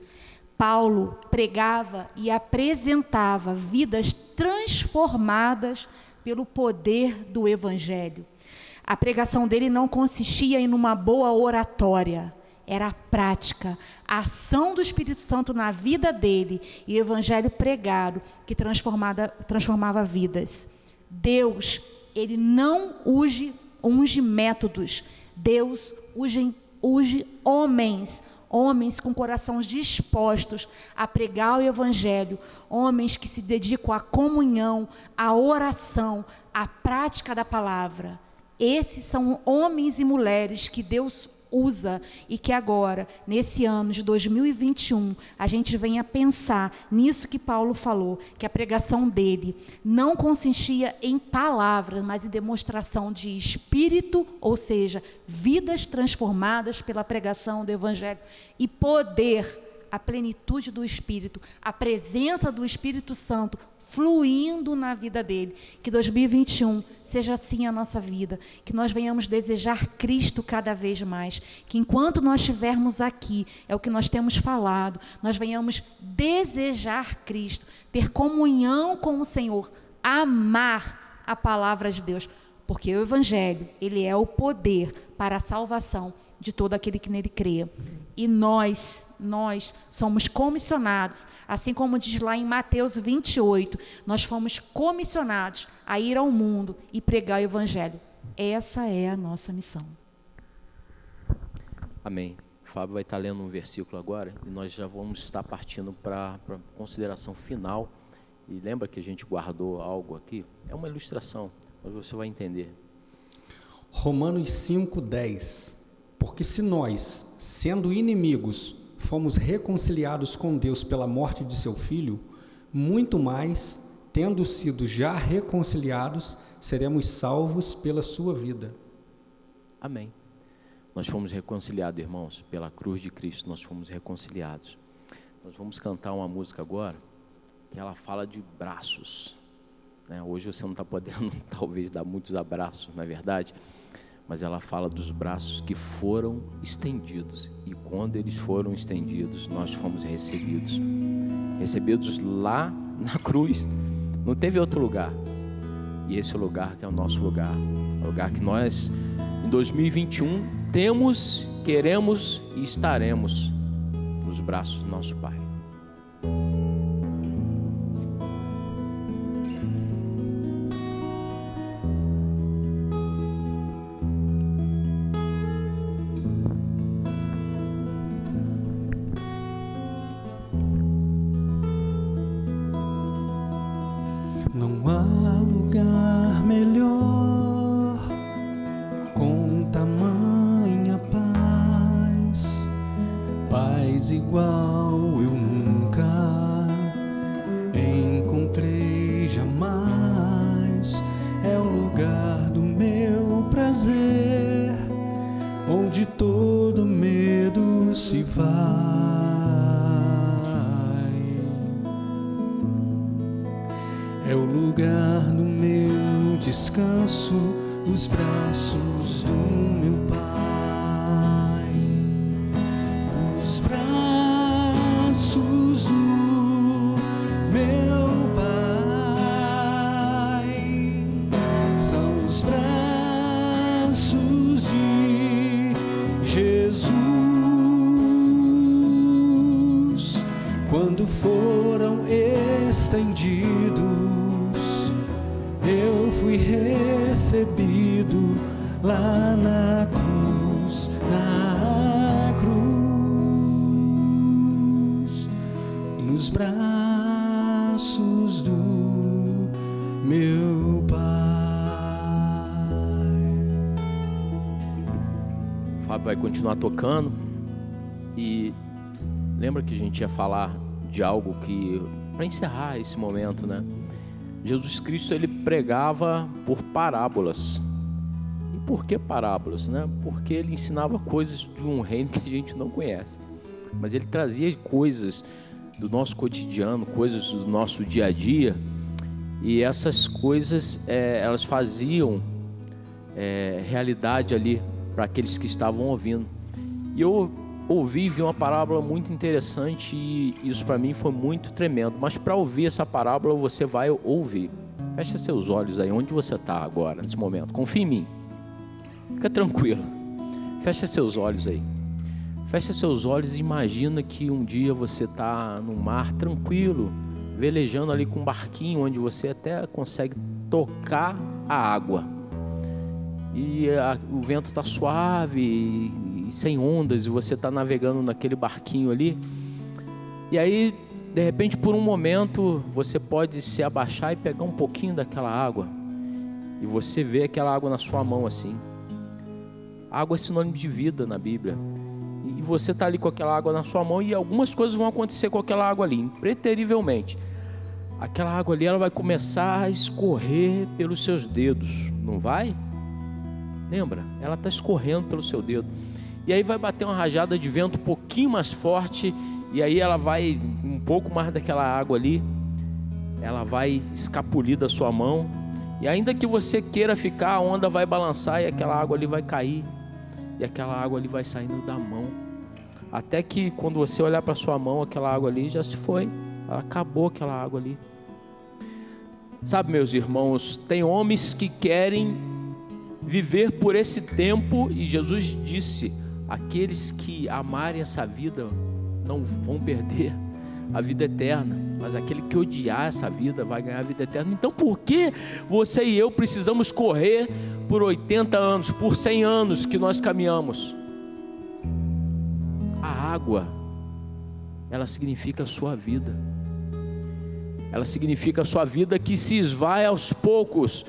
Paulo pregava e apresentava vidas transformadas pelo poder do Evangelho. A pregação dele não consistia em uma boa oratória, era a prática, a ação do Espírito Santo na vida dele e o Evangelho pregado que transformava vidas. Deus, ele não unge métodos. Deus unge homens com corações dispostos a pregar o Evangelho, homens que se dedicam à comunhão, à oração, à prática da palavra. Esses são homens e mulheres que Deus usa e que agora, nesse ano de 2021, a gente venha pensar nisso que Paulo falou, que a pregação dele não consistia em palavras, mas em demonstração de espírito, ou seja, vidas transformadas pela pregação do Evangelho e poder, a plenitude do Espírito, a presença do Espírito Santo fluindo na vida dele. Que 2021 seja assim a nossa vida, que nós venhamos desejar Cristo cada vez mais, que enquanto nós estivermos aqui, é o que nós temos falado, nós venhamos desejar Cristo, ter comunhão com o Senhor, amar a palavra de Deus, porque o Evangelho, ele é o poder para a salvação de todo aquele que nele crê. E nós somos comissionados, assim como diz lá em Mateus 28, nós fomos comissionados a ir ao mundo e pregar o Evangelho. Essa é a nossa missão. Amém. O Fábio vai estar lendo um versículo agora e nós já vamos estar partindo para a consideração final. E lembra que a gente guardou algo aqui? É uma ilustração, mas você vai entender. Romanos 5:10. Porque se nós, sendo inimigos, fomos reconciliados com Deus pela morte de seu Filho, muito mais, tendo sido já reconciliados, seremos salvos pela sua vida. Amém. Nós fomos reconciliados, irmãos, pela cruz de Cristo, nós fomos reconciliados. Nós vamos cantar uma música agora, que ela fala de braços. Hoje você não está podendo, talvez, dar muitos abraços, não é verdade? Mas ela fala dos braços que foram estendidos. E quando eles foram estendidos, nós fomos recebidos. Recebidos lá na cruz. Não teve outro lugar. E esse lugar que é o nosso lugar. É o lugar que nós, em 2021, temos, queremos e estaremos nos braços do nosso Pai. Não há lugar melhor, com tamanha paz, paz igual eu nunca encontrei jamais. É o lugar do meu prazer, onde todo medo se vai. É o lugar do meu descanso, os braços do meu Pai. Os braços do meu Pai. foram estendidos, eu fui recebido lá na cruz, nos braços do meu Pai. O Fábio vai continuar tocando e lembra que a gente ia falar de algo que, para encerrar esse momento, né? Jesus Cristo, ele pregava por parábolas. E por que parábolas, né? Porque ele ensinava coisas de um reino que a gente não conhece, mas ele trazia coisas do nosso cotidiano, coisas do nosso dia a dia, e essas coisas elas faziam realidade ali para aqueles que estavam ouvindo. E eu ouvi e vi uma parábola muito interessante, e isso para mim foi muito tremendo. Mas para ouvir essa parábola você vai ouvir. Fecha seus olhos aí, onde você está agora, nesse momento. Confia em mim, fica tranquilo. Fecha seus olhos aí. Fecha seus olhos e imagina que um dia você está no mar tranquilo, velejando ali com um barquinho, onde você até consegue tocar a água. E o vento está suave e sem ondas, e você está navegando naquele barquinho ali. E aí, de repente, por um momento, você pode se abaixar e pegar um pouquinho daquela água. E você vê aquela água na sua mão assim. Água é sinônimo de vida na Bíblia. E você está ali com aquela água na sua mão, e algumas coisas vão acontecer com aquela água ali, impreterivelmente. Aquela água ali, ela vai começar a escorrer pelos seus dedos, não vai? Lembra? Ela está escorrendo pelo seu dedo. E aí vai bater uma rajada de vento um pouquinho mais forte, e aí ela vai, um pouco mais daquela água ali, ela vai escapulir da sua mão, e ainda que você queira ficar, a onda vai balançar e aquela água ali vai cair, e aquela água ali vai saindo da mão, até que quando você olhar para sua mão, aquela água ali já se foi, acabou aquela água ali. Sabe, meus irmãos, tem homens que querem viver por esse tempo, e Jesus disse: aqueles que amarem essa vida não vão perder a vida eterna, mas aquele que odiar essa vida vai ganhar a vida eterna. Então por que você e eu precisamos correr por 80 anos, por 100 anos que nós caminhamos? A água, ela significa a sua vida. Ela significa a sua vida que se esvai aos poucos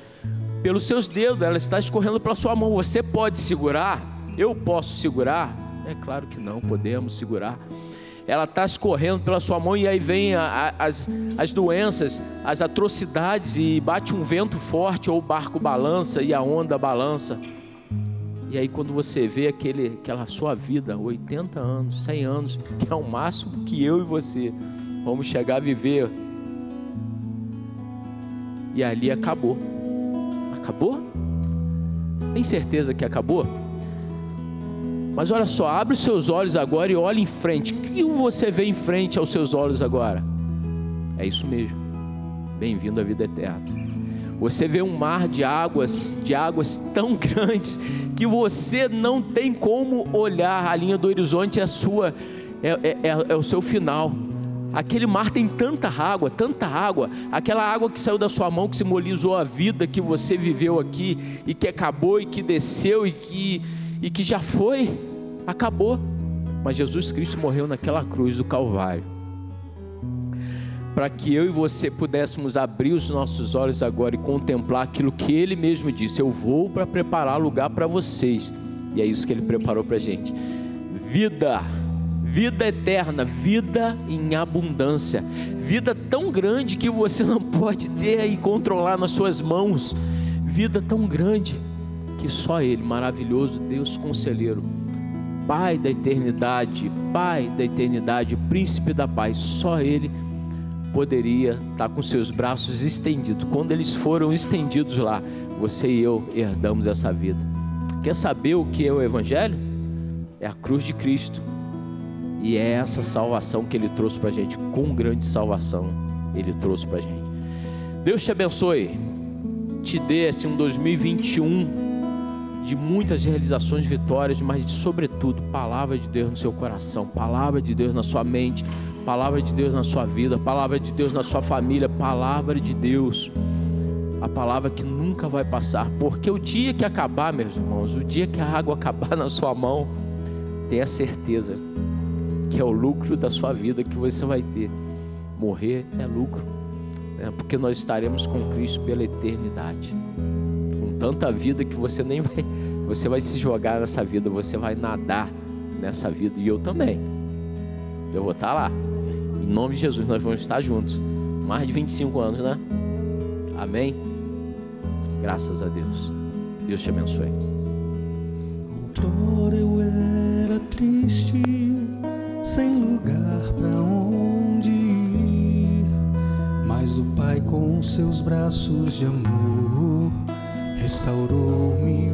pelos seus dedos. Ela está escorrendo pela sua mão. Você pode segurar? Eu posso segurar? É claro que não podemos segurar. Ela está escorrendo pela sua mão, e aí vem as doenças, as atrocidades, e bate um vento forte, ou o barco balança e a onda balança. E aí quando você vê aquela sua vida, 80 anos, 100 anos, que é o máximo que eu e você vamos chegar a viver, e ali acabou. Acabou? Tem certeza que acabou? Mas olha só, abre os seus olhos agora e olha em frente. O que você vê em frente aos seus olhos agora? É isso mesmo. Bem-vindo à vida eterna. Você vê um mar de águas tão grandes que você não tem como olhar. A linha do horizonte é o seu final. Aquele mar tem tanta água, aquela água que saiu da sua mão, que simbolizou a vida que você viveu aqui, e que acabou, e que desceu, e que já foi, acabou. Mas Jesus Cristo morreu naquela cruz do Calvário, para que eu e você pudéssemos abrir os nossos olhos agora e contemplar aquilo que Ele mesmo disse: eu vou para preparar lugar para vocês. E é isso que Ele preparou para a gente. Vida eterna, vida em abundância, vida tão grande que você não pode ter e controlar nas suas mãos, vida tão grande que só Ele, maravilhoso Deus conselheiro, Pai da eternidade, Príncipe da paz, só Ele poderia estar com seus braços estendidos. Quando eles foram estendidos lá, você e eu herdamos essa vida. Quer saber o que é o Evangelho? É a cruz de Cristo. E é essa salvação que Ele trouxe para a gente. Com grande salvação Ele trouxe para a gente. Deus te abençoe, te dê um 2021 de muitas realizações, vitórias, mas sobretudo palavra de Deus no seu coração, palavra de Deus na sua mente, Palavra de Deus na sua vida, palavra de Deus na sua família, palavra de Deus, a palavra que nunca vai passar, porque o dia que acabar, meus irmãos, o dia que a água acabar na sua mão, tenha certeza que é o lucro da sua vida que você vai ter. Morrer é lucro, né? Porque nós estaremos com Cristo pela eternidade, com tanta vida que você nem vai, você vai se jogar nessa vida, você vai nadar nessa vida, e eu também, eu vou estar lá, em nome de Jesus, nós vamos estar juntos, mais de 25 anos, né? Amém? Graças a Deus. Deus te abençoe. Outrora eu era triste, sem lugar pra onde ir, mas o Pai com seus braços de amor restaurou-me